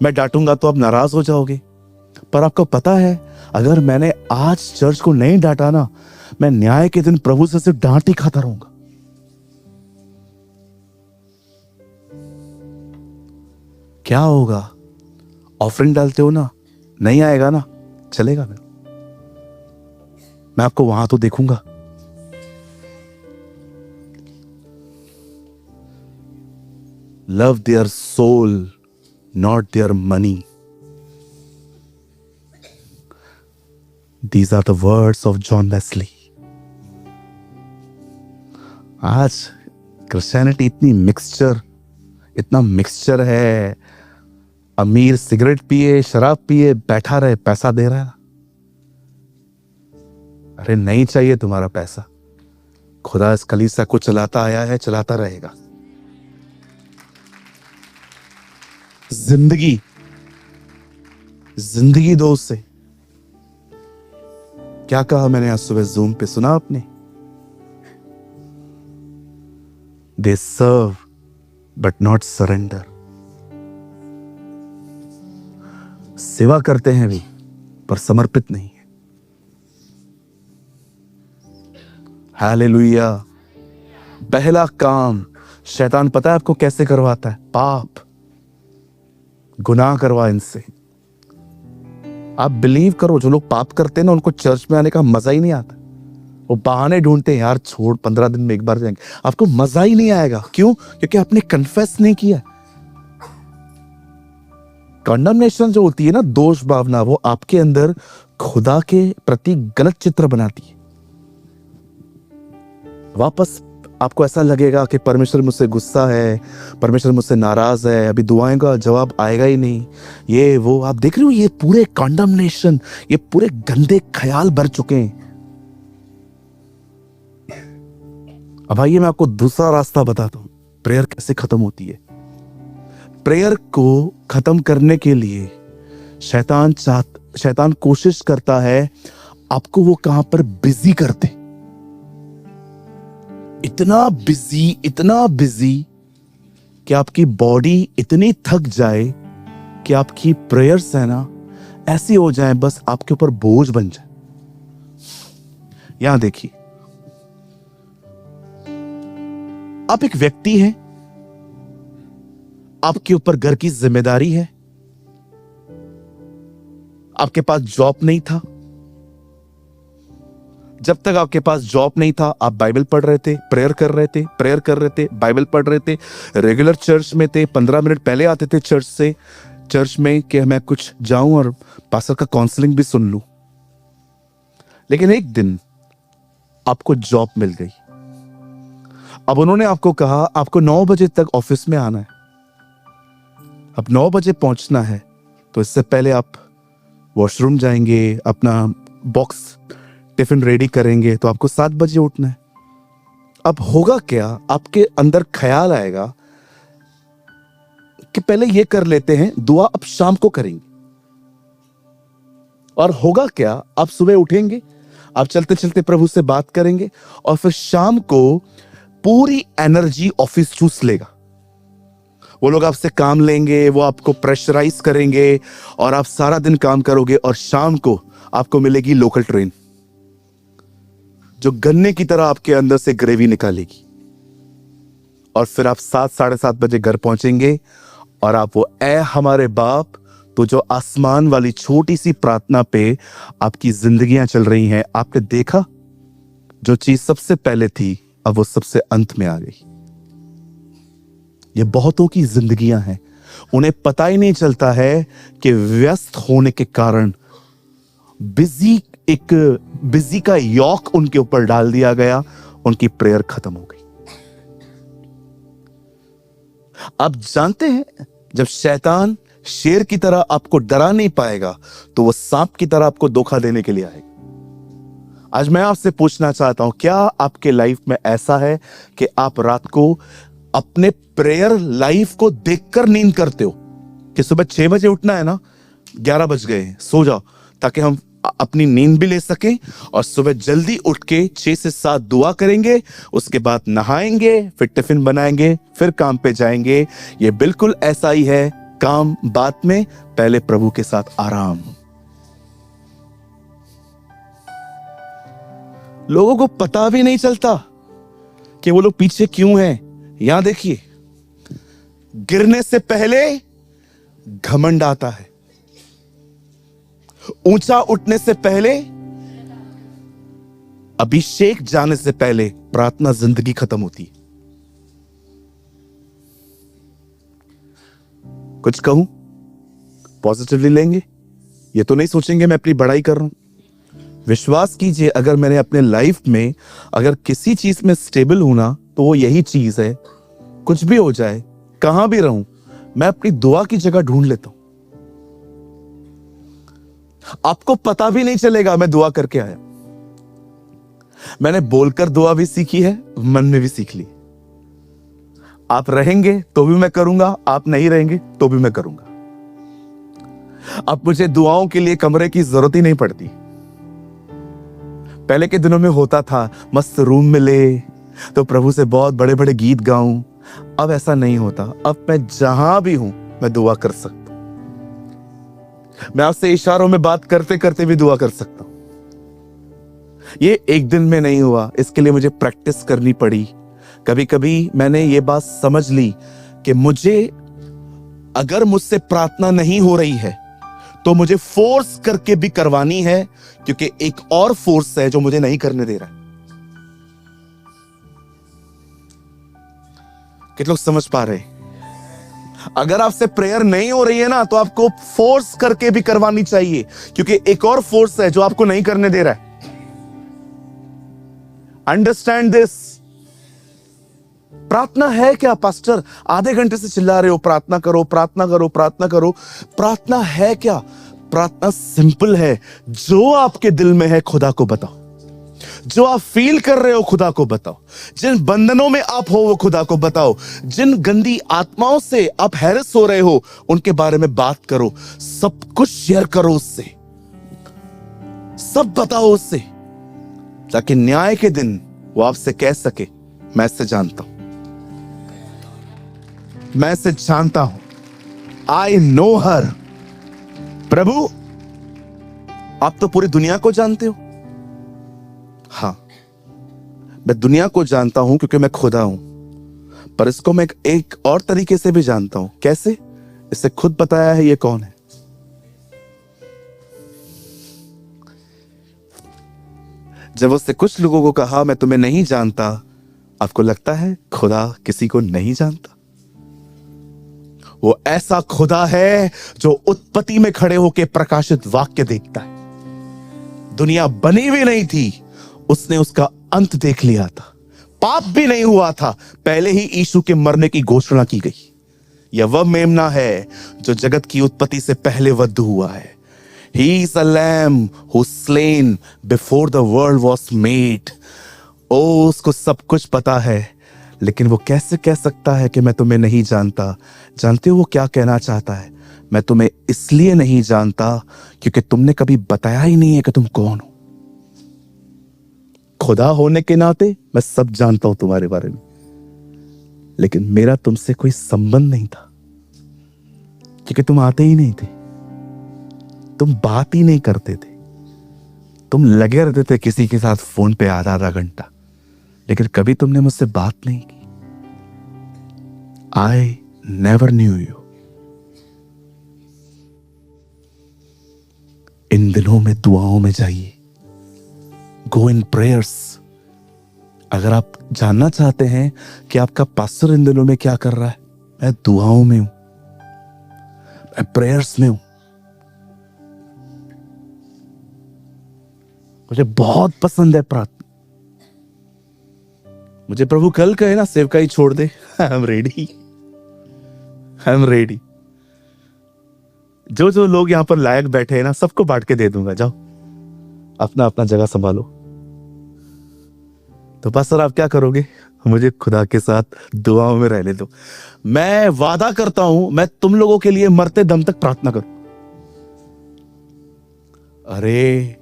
मैं डांटूंगा तो आप नाराज हो जाओगे। पर आपको पता है अगर मैंने आज चर्च को नहीं डांटा ना, मैं न्याय के दिन प्रभु से सिर्फ डांट ही खाता रहूंगा। क्या होगा? ऑफरिंग डालते हो ना, नहीं आएगा ना, चलेगा मेरा, मैं आपको वहां तो देखूंगा। Love their soul not their money, These are the words of John Wesley. आज क्रिश्चियनिटी इतना मिक्सचर है। अमीर सिगरेट पिए, शराब पिए, बैठा रहे, पैसा दे रहा है ना। अरे नहीं चाहिए तुम्हारा पैसा, खुदा इस कलीसिया को चलाता आया है, चलाता रहेगा। जिंदगी दो उससे। क्या कहा मैंने आज सुबह जूम पे, सुना आपने? दे सर्व बट नॉट सरेंडर। सेवा करते हैं भी पर समर्पित नहीं है। हालेलुया। पहला काम शैतान पता है आपको कैसे करवाता है? पाप, गुनाह करवा इनसे। आप बिलीव करो, जो लोग पाप करते हैं ना उनको चर्च में आने का मजा ही नहीं आता। वो बहाने ढूंढते हैं, यार छोड़ 15 दिन में एक बार जाएंगे। आपको मजा ही नहीं आएगा। क्यों? क्योंकि आपने कन्फेस नहीं किया। कंडमनेशन जो होती है ना, दोष भावना, वो आपके अंदर खुदा के प्रति गलत चित्र बनाती है। वापस आपको ऐसा लगेगा कि परमेश्वर मुझसे गुस्सा है, परमेश्वर मुझसे नाराज है, अभी दुआएं का जवाब आएगा ही नहीं, ये वो। आप देख रहे हो ये पूरे कंडमनेशन, ये पूरे गंदे ख्याल भर चुके हैं। अब आइए मैं आपको दूसरा रास्ता बताता हूं, प्रेयर कैसे खत्म होती है। प्रेयर को खत्म करने के लिए शैतान कोशिश करता है आपको वो कहां पर बिजी कर दे। इतना बिजी कि आपकी बॉडी इतनी थक जाए कि आपकी प्रेयर्स है ना ऐसी हो जाए, बस आपके ऊपर बोझ बन जाए। यहां देखिए, आप एक व्यक्ति हैं, आपके ऊपर घर की जिम्मेदारी है, आपके पास जॉब नहीं था। जब तक आपके पास जॉब नहीं था, आप बाइबल पढ़ रहे थे, प्रेयर कर रहे थे, बाइबल पढ़ रहे थे, रेगुलर चर्च में थे, 15 मिनट पहले आते थे चर्च में कि मैं कुछ जाऊं और पास्टर का काउंसलिंग भी सुन लूं। लेकिन एक दिन आपको जॉब मिल गई। अब उन्होंने आपको कहा आपको 9 बजे तक ऑफिस में आना है। अब 9 बजे पहुंचना है, तो इससे पहले आप वॉशरूम जाएंगे, अपना बॉक्स टिफिन रेडी करेंगे, तो आपको 7 बजे उठना है। अब होगा क्या, आपके अंदर ख्याल आएगा कि पहले ये कर लेते हैं, दुआ अब शाम को करेंगे। और होगा क्या, आप सुबह उठेंगे, आप चलते चलते प्रभु से बात करेंगे, और फिर शाम को पूरी एनर्जी ऑफिस चूस लेगा। वो लोग आपसे काम लेंगे, वो आपको प्रेशराइज करेंगे, और आप सारा दिन काम करोगे, और शाम को आपको मिलेगी लोकल ट्रेन जो गन्ने की तरह आपके अंदर से ग्रेवी निकालेगी। और फिर आप 7 साढ़े 7 बजे घर पहुंचेंगे, और आप वो ऐ हमारे बाप, तो जो आसमान वाली छोटी सी प्रार्थना पे आपकी जिंदगियां चल रही हैं। आपने देखा, जो चीज सबसे पहले थी अब वो सबसे अंत में आ गई। ये बहुतों की जिंदगियां हैं, उन्हें पता ही नहीं चलता है कि व्यस्त होने के कारण बिजी का यॉक उनके ऊपर डाल दिया गया, उनकी प्रेयर खत्म हो गई। आप जानते हैं, जब शैतान शेर की तरह आपको डरा नहीं पाएगा, तो वो सांप की तरह आपको धोखा देने के लिए आएगा। आज मैं आपसे पूछना चाहता हूं, क्या आपके लाइफ में ऐसा है कि आप रात को अपने प्रेयर लाइफ को देखकर नींद करते हो कि सुबह 6 बजे उठना है ना, 11 बज गए, सो जाओ, ताकि हम अपनी नींद भी ले सकें, और सुबह जल्दी उठ के 6 से 7 दुआ करेंगे, उसके बाद नहाएंगे, फिर टिफिन बनाएंगे, फिर काम पे जाएंगे। ये बिल्कुल ऐसा ही है, काम बाद में, पहले प्रभु के साथ आराम। लोगों को पता भी नहीं चलता कि वो लोग पीछे क्यों हैं। यहां देखिए, गिरने से पहले घमंड आता है, ऊंचा उठने से पहले, अभिषेक जाने से पहले प्रार्थना जिंदगी खत्म होती है। कुछ कहूं, पॉजिटिवली लेंगे, ये तो नहीं सोचेंगे मैं अपनी बड़ाई कर रहा हूं। विश्वास कीजिए, अगर मैंने अपने लाइफ में अगर किसी चीज में स्टेबल हूं ना, तो वो यही चीज है। कुछ भी हो जाए, कहां भी रहूं, मैं अपनी दुआ की जगह ढूंढ लेता हूं। आपको पता भी नहीं चलेगा मैं दुआ करके आया। मैंने बोलकर दुआ भी सीखी है, मन में भी सीख ली। आप रहेंगे तो भी मैं करूंगा, आप नहीं रहेंगे तो भी मैं करूंगा। अब मुझे दुआओं के लिए कमरे की जरूरत ही नहीं पड़ती। पहले के दिनों में होता था, मस्त रूम मिले तो प्रभु से बहुत बड़े बड़े गीत गाऊं। अब ऐसा नहीं होता। अब मैं जहां भी हूं मैं दुआ कर सकता हूं। मैं आपसे इशारों में बात करते करते भी दुआ कर सकता हूं। ये एक दिन में नहीं हुआ, इसके लिए मुझे प्रैक्टिस करनी पड़ी। कभी कभी मैंने ये बात समझ ली कि मुझे, अगर मुझसे प्रार्थना नहीं हो रही है तो मुझे फोर्स करके भी करवानी है, क्योंकि एक और फोर्स है जो मुझे नहीं करने दे रहा है। कितने लोग समझ पा रहे हैं? अगर आपसे प्रेयर नहीं हो रही है ना, तो आपको फोर्स करके भी करवानी चाहिए, क्योंकि एक और फोर्स है जो आपको नहीं करने दे रहा है। Understand this. प्रार्थना है क्या पास्टर? आधे घंटे से चिल्ला रहे हो प्रार्थना करो, प्रार्थना करो, प्रार्थना करो। प्रार्थना है क्या? प्रार्थना सिंपल है। जो आपके दिल में है खुदा को बताओ, जो आप फील कर रहे हो खुदा को बताओ, जिन बंधनों में आप हो वो खुदा को बताओ, जिन गंदी आत्माओं से आप हैरस हो रहे हो उनके बारे में बात करो, सब कुछ शेयर करो उससे, सब बताओ उससे, ताकि न्याय के दिन वो आपसे कह सके, मैं इससे जानता हूं, मैं इसे जानता हूं, आई नो हर। प्रभु, आप तो पूरी दुनिया को जानते हो। हाँ, मैं दुनिया को जानता हूं क्योंकि मैं खुदा हूं। पर इसको मैं एक और तरीके से भी जानता हूं। कैसे? इससे खुद बताया है ये कौन है। जब उससे कुछ लोगों को कहा मैं तुम्हें नहीं जानता, आपको लगता है खुदा किसी को नहीं जानता? वो ऐसा खुदा है जो उत्पत्ति में खड़े होकर प्रकाशित वाक्य देखता है। दुनिया बनी भी नहीं थी, उसने उसका अंत देख लिया था। पाप भी नहीं हुआ था, पहले ही यीशु के मरने की घोषणा की गई। यह वह मेमना है जो जगत की उत्पत्ति से पहले वध हुआ है। He is a lamb who slain before the world was made. ओ, उसको सब कुछ पता है, लेकिन वो कैसे कह सकता है कि मैं तुम्हें नहीं जानता? जानते हो वो क्या कहना चाहता है? मैं तुम्हें इसलिए नहीं जानता क्योंकि तुमने कभी बताया ही नहीं है कि तुम कौन हो। खुदा होने के नाते मैं सब जानता हूं तुम्हारे बारे में, लेकिन मेरा तुमसे कोई संबंध नहीं था क्योंकि तुम आते ही नहीं थे, तुम बात ही नहीं करते थे, तुम लगे रहते थे किसी के साथ फोन पे आधा आधा घंटा, लेकिन कभी तुमने मुझसे बात नहीं की। I never knew you. इन दिनों में दुआओं में जाइए, गो इन प्रेयर्स। अगर आप जानना चाहते हैं कि आपका पास्टर इन दिनों में क्या कर रहा है, मैं दुआओं में हूं, मैं प्रेयर्स में हूं। मुझे बहुत पसंद है प्रार्थना। मुझे प्रभु कल कहे ना सेवकाई छोड़ दे, I am ready, I am ready. जो जो लोग यहां पर लायक बैठे हैं ना, सबको बांट के दे दूंगा। जाओ अपना अपना जगह संभालो। तो पास्टर आप क्या करोगे? मुझे खुदा के साथ दुआओं में रहने दो। मैं वादा करता हूं मैं तुम लोगों के लिए मरते दम तक प्रार्थना करूं। अरे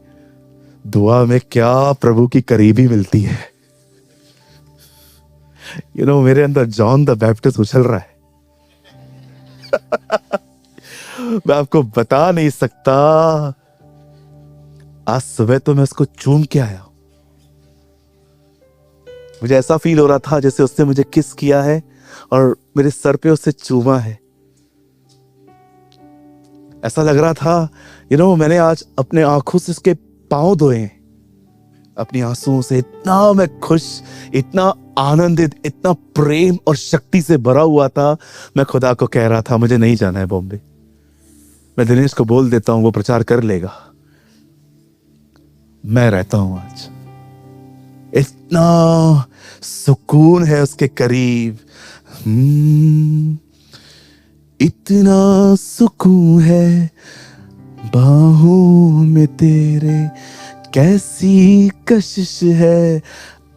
दुआ में क्या प्रभु की करीबी मिलती है। मेरे अंदर जॉन द बैप्टिस्ट उछल रहा है। मैं आपको बता नहीं सकता। आज सुबह तो मैं उसको चूम के आया। मुझे ऐसा फील हो रहा था जैसे उसने मुझे किस किया है और मेरे सर पे उससे चूमा है। ऐसा लग रहा था मैंने आज अपने आंखों से उसके पांव धोए हैं। अपनी आंसुओं से इतना मैं खुश, इतना आनंदित, इतना प्रेम और शक्ति से भरा हुआ था। मैं खुदा को कह रहा था मुझे नहीं जाना है बॉम्बे। मैं दिनेश को बोल देता हूं, वो प्रचार कर लेगा। मैं रहता हूं आज। इतना सुकून है उसके करीब। इतना सुकून है बाहों में तेरे, कैसी कशिश है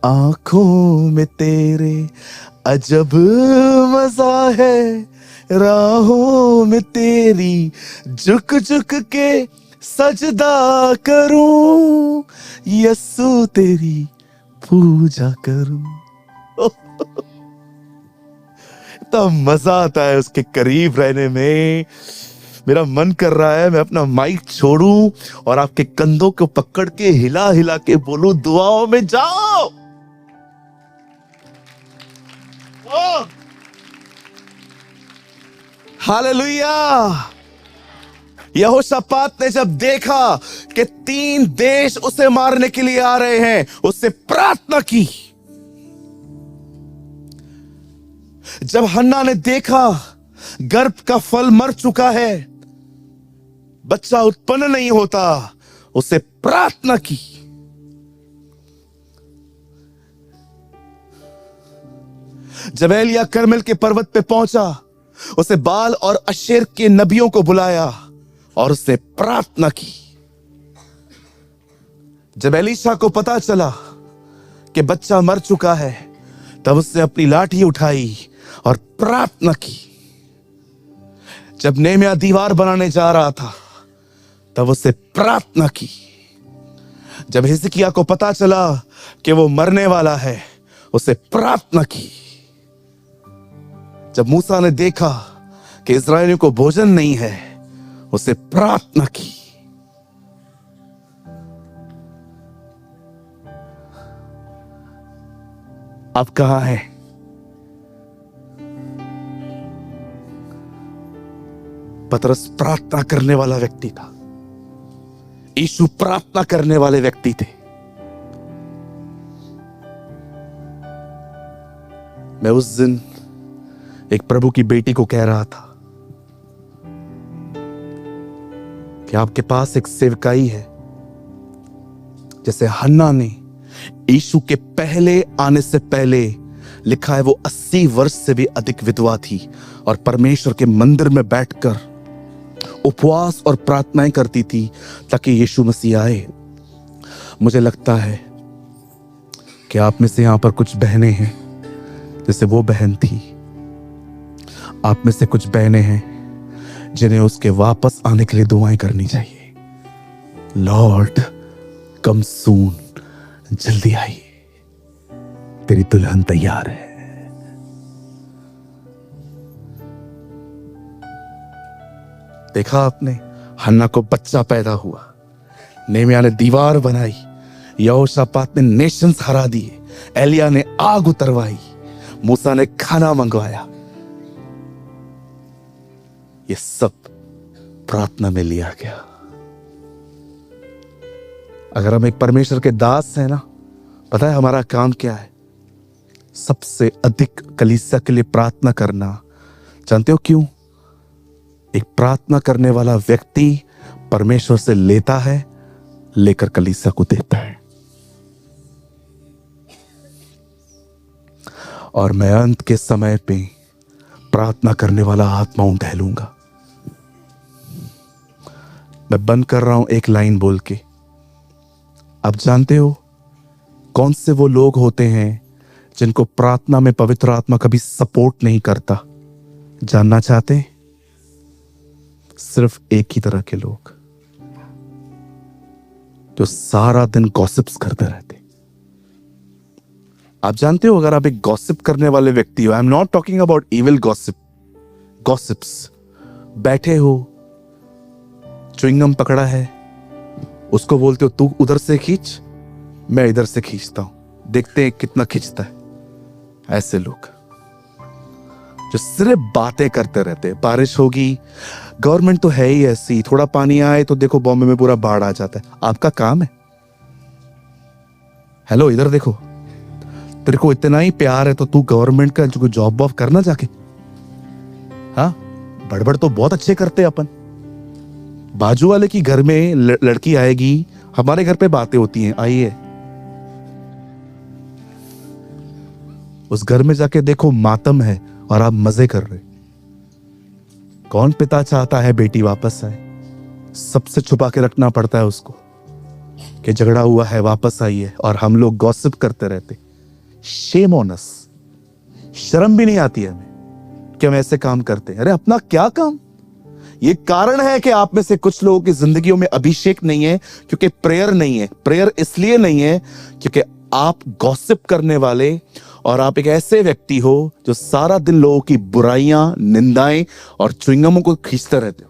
आंखों में तेरे, अजब मजा है राहों में तेरी, झुक झुक के सजदा करूं, यस्सु तेरी पूजा करूं। इतना मजा आता है उसके करीब रहने में। मेरा मन कर रहा है मैं अपना माइक छोड़ूं और आपके कंधों को पकड़ के हिला हिला के बोलूं दुआओं में जाओ। हालेलुया। यहोशापात ने जब देखा कि 3 देश उसे मारने के लिए आ रहे हैं, उससे प्रार्थना की। जब हन्ना ने देखा गर्भ का फल मर चुका है, बच्चा उत्पन्न नहीं होता, उससे प्रार्थना की। जब एलिया कर्मेल के पर्वत पे पहुंचा, उसे बाल और अशेर के नबियों को बुलाया और उससे प्रार्थना की। जब एलीशा को पता चला कि बच्चा मर चुका है, तब उसने अपनी लाठी उठाई और प्रार्थना की। जब नेहम्याह दीवार बनाने जा रहा था, तब उससे प्रार्थना की। जब हिजकिय्याह को पता चला कि वो मरने वाला है, उससे प्रार्थना की। जब मूसा ने देखा कि इस्राएलियों को भोजन नहीं है, उससे प्रार्थना की। अब कहां है? पतरस प्रार्थना करने वाला व्यक्ति था, यीशु प्रार्थना करने वाले व्यक्ति थे। मैं उस दिन एक प्रभु की बेटी को कह रहा था कि आपके पास एक सेवकाई है, जैसे हन्ना ने यीशु के पहले आने से पहले, लिखा है वो 80 वर्ष से भी अधिक विधवा थी और परमेश्वर के मंदिर में बैठकर उपवास और प्रार्थनाएं करती थी ताकि यीशु मसीह आए। मुझे लगता है कि आप में से यहां पर कुछ बहनें हैं जैसे वो बहन थी। आप में से कुछ बहनें हैं जिन्हें उसके वापस आने के लिए दुआएं करनी चाहिए। लॉर्ड कम सून, जल्दी आइए, तेरी दुल्हन तैयार है। देखा आपने, हन्ना को बच्चा पैदा हुआ, नेमिया ने दीवार बनाई, यहोशापात ने नेशंस हरा दिए, एलिया ने आग उतरवाई, मूसा ने खाना मंगवाया। ये सब प्रार्थना में लिया गया। अगर हम एक परमेश्वर के दास हैं ना, पता है हमारा काम क्या है? सबसे अधिक कलीसिया के लिए प्रार्थना करना। जानते हो क्यों? एक प्रार्थना करने वाला व्यक्ति परमेश्वर से लेता है, लेकर कलीसिया को देता है। और मैं अंत के समय पे प्रार्थना करने वाला आत्माओं टहलूंगा। मैं बंद कर रहा हूं एक लाइन बोल के। आप जानते हो कौन से वो लोग होते हैं जिनको प्रार्थना में पवित्र आत्मा कभी सपोर्ट नहीं करता? जानना चाहते हैं? सिर्फ एक ही तरह के लोग, जो सारा दिन गॉसिप्स करते रहते। आप जानते हो, अगर आप एक गॉसिप करने वाले व्यक्ति हो, I am not talking about evil gossip, gossips, बैठे हो, च्युइंगम पकड़ा है, उसको बोलते हो तू उधर से खींच, मैं इधर से खींचता हूं, देखते हैं कितना खींचता है। ऐसे लोग जो सिर्फ बातें करते रहते हैं। बारिश होगी, गवर्नमेंट तो है ही ऐसी, थोड़ा पानी आए तो देखो बॉम्बे में पूरा बाढ़ आ जाता है। आपका काम है, हेलो इधर देखो, तेरे को इतना ही प्यार है तो तू गवर्नमेंट का जो जॉब वॉब करना जाके। हाँ, बड़बड़ तो बहुत अच्छे करते अपन। बाजू वाले की घर में लड़की आएगी, हमारे घर पे बातें होती हैं, आइए। उस घर में जाके देखो मातम है और आप मजे कर रहे। कौन पिता चाहता है बेटी वापस आए? सबसे छुपा के रखना पड़ता है उसको कि झगड़ा हुआ है, वापस आइए। और हम लोग गॉसिप करते रहते। शेम ऑन अस, शर्म भी नहीं आती है हमें कि हम ऐसे काम करते हैं। अरे अपना क्या काम? ये कारण है कि आप में से कुछ लोगों की जिंदगियों में अभिषेक नहीं है, क्योंकि प्रेयर नहीं है। प्रेयर इसलिए नहीं है क्योंकि आप गॉसिप करने वाले और आप एक ऐसे व्यक्ति हो जो सारा दिन लोगों की बुराइयां, निंदाएं और च्युइंगमों को खींचते रहते हो।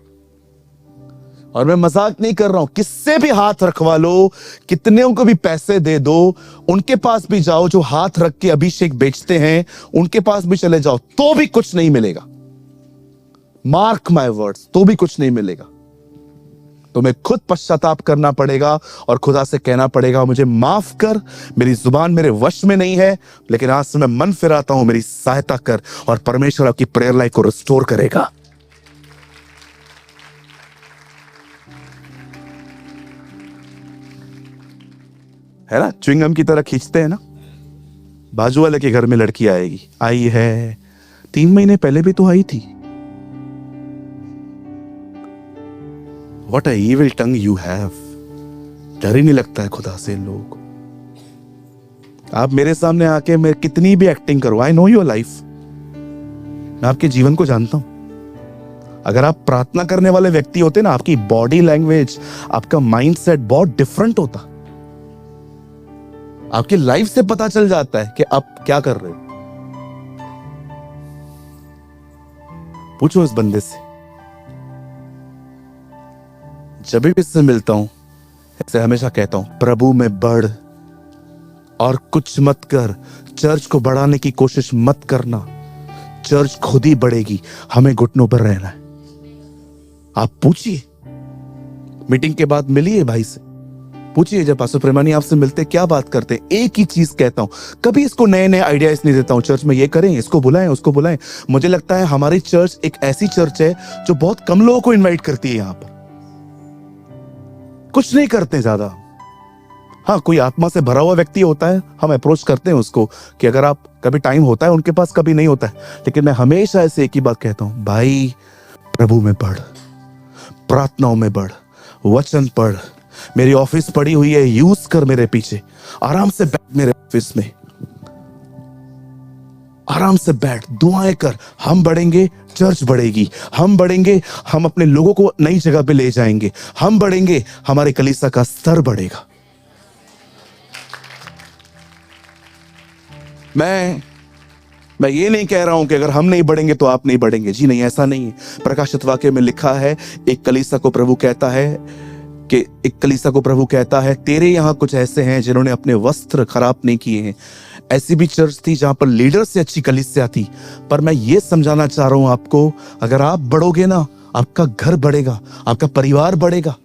और मैं मजाक नहीं कर रहा हूं, किससे भी हाथ रखवा लो, कितने को भी पैसे दे दो, उनके पास भी जाओ जो हाथ रख के अभिषेक बेचते हैं, उनके पास भी चले जाओ तो भी कुछ नहीं मिलेगा। मार्क माय वर्ड्स, तो भी कुछ नहीं मिलेगा। तुम्हें खुद पश्चाताप करना पड़ेगा और खुदा से कहना पड़ेगा मुझे माफ कर, मेरी जुबान मेरे वश में नहीं है, लेकिन आज से मैं मन फिराता हूं, मेरी सहायता कर। और परमेश्वर आपकी प्रेयर लाइफ को रिस्टोर करेगा। है ना, च्युइंगम की तरह खींचते हैं ना। बाजू वाले के घर में लड़की आएगी, आई है, 3 महीने पहले भी तो आई थी। What a evil tongue you have. डर ही नहीं लगता है खुदा से इन लोगों को। आप मेरे सामने आके मैं कितनी भी एक्टिंग करो, आई नो योर लाइफ, मैं आपके जीवन को जानता हूं। अगर आप प्रार्थना करने वाले व्यक्ति होते ना, आपकी बॉडी लैंग्वेज, आपका माइंडसेट बहुत डिफरेंट होता। आपकी लाइफ से पता चल जाता है कि आप क्या कर रहे हो। पूछो इस बंदे से। जब भी इससे मिलता हूं, इससे हमेशा कहता हूं, प्रभु में बढ़ और कुछ मत कर। चर्च को बढ़ाने की कोशिश मत करना, चर्च खुद ही बढ़ेगी। हमें घुटनों पर रहना है। आप पूछिए, मीटिंग के बाद मिलिए भाई से, पूछिए जब पास्टर प्रेमानी आपसे मिलते क्या बात करते। एक ही चीज कहता हूं, कभी इसको नए नए आइडियाज नहीं देता हूं, चर्च में ये करें, इसको बुलाएं, उसको बुलाएं। मुझे लगता है हमारी चर्च एक ऐसी चर्च है जो बहुत कम लोगों को इनवाइट करती है। यहां पर कुछ नहीं करते ज्यादा। हाँ, कोई आत्मा से भरा हुआ व्यक्ति होता है, हम अप्रोच करते हैं उसको कि अगर आप कभी टाइम होता है, उनके पास कभी नहीं होता है। लेकिन मैं हमेशा ऐसे एक ही बात कहता हूं, भाई प्रभु में बढ़, प्रार्थनाओं में बढ़, वचन पढ़। मेरी ऑफिस पड़ी हुई है, यूज कर मेरे पीछे, आराम से बैठ मेरे ऑफिस में, आराम से बैठ, दुआएं कर। हम बढ़ेंगे, चर्च बढ़ेगी। हम बढ़ेंगे, हम अपने लोगों को नई जगह पे ले जाएंगे। हम बढ़ेंगे, हमारे कलीसिया का स्तर बढ़ेगा। मैं ये नहीं कह रहा हूं कि अगर हम नहीं बढ़ेंगे तो आप नहीं बढ़ेंगे। जी नहीं, ऐसा नहीं है। प्रकाशित वाक्य में लिखा है, एक कलीसिया को प्रभु कहता है तेरे यहां कुछ ऐसे हैं जिन्होंने अपने वस्त्र खराब नहीं किए हैं। ऐसी भी चर्च थी जहां पर लीडर से अच्छी कलीसिया थी। पर मैं ये समझाना चाह रहा हूं आपको, अगर आप बढ़ोगे ना, आपका घर बढ़ेगा, आपका परिवार बढ़ेगा।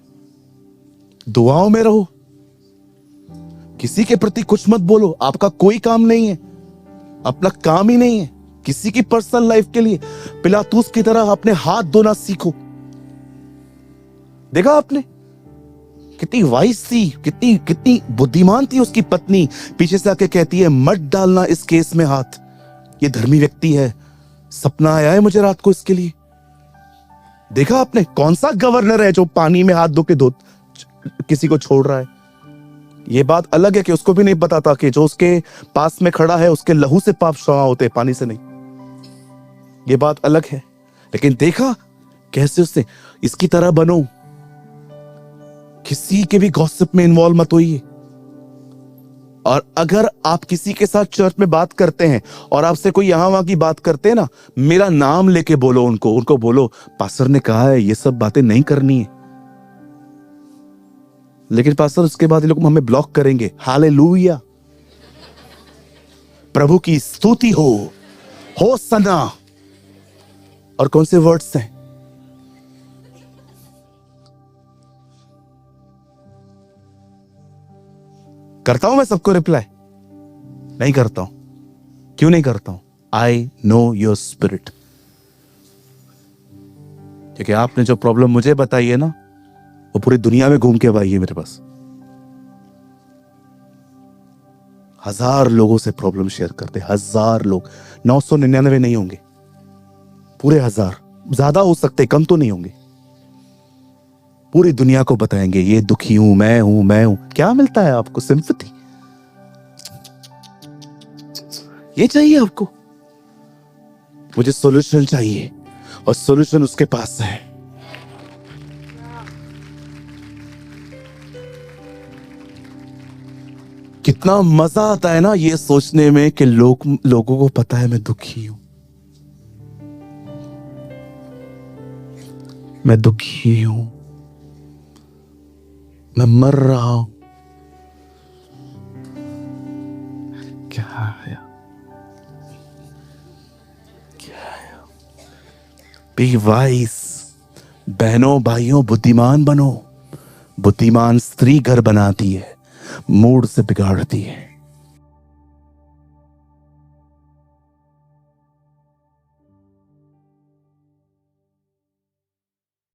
दुआओं में रहो, किसी के प्रति कुछ मत बोलो। आपका कोई काम नहीं है, अपना काम ही नहीं है किसी की पर्सनल लाइफ के लिए। पिलातूस की तरह अपने हाथ धोना सीखो। देखा आपने कितनी वाइस थी, कितनी बुद्धिमान थी उसकी पत्नी। पीछे से आके कहती है मत डालना इस केस में हाथ, ये धर्मी व्यक्ति है, सपना आया है मुझे रात को इसके लिए। देखा आपने, कौन सा गवर्नर है जो पानी में हाथ धो के किसी को छोड़ रहा है। ये बात अलग है कि उसको भी नहीं पता था कि जो उसके पास में खड़ा है उसके लहू से पाप क्षमा होते, पानी से नहीं। ये बात अलग है। लेकिन देखा कैसे उसने, इसकी तरह बनो, किसी के भी गॉसिप में इन्वॉल्व मत होइए। और अगर आप किसी के साथ चर्च में बात करते हैं और आपसे कोई यहां वहां की बात करते हैं ना, मेरा नाम लेके बोलो उनको बोलो पास्टर ने कहा है ये सब बातें नहीं करनी है। लेकिन पास्टर उसके बाद ये लोग हमें ब्लॉक करेंगे। हालेलुया, प्रभु की स्तुति हो सना। और कौन से वर्ड्स हैं? करता हूं मैं सबको रिप्लाई? नहीं करता हूं। क्यों नहीं करता हूं? I know your spirit. क्योंकि आपने जो प्रॉब्लम मुझे बताई है ना, वो पूरी दुनिया में घूम के आई है मेरे पास। 1000 लोगों से प्रॉब्लम शेयर करते, 1000 लोग, 999 नहीं होंगे, पूरे 1000। ज्यादा हो सकते, कम तो नहीं होंगे। पूरी दुनिया को बताएंगे ये दुखी हूं, मैं हूं। क्या मिलता है आपको? सिंपैथी। ये चाहिए आपको? मुझे सॉल्यूशन चाहिए, और सॉल्यूशन उसके पास है। कितना मजा आता है ना ये सोचने में कि लोगों को पता है मैं दुखी हूं, मैं दुखी हूं, मैं मर रहा हूं। क्या है? Be wise. बहनों भाइयों, बुद्धिमान बनो। बुद्धिमान स्त्री घर बनाती है, मूड से बिगाड़ती है।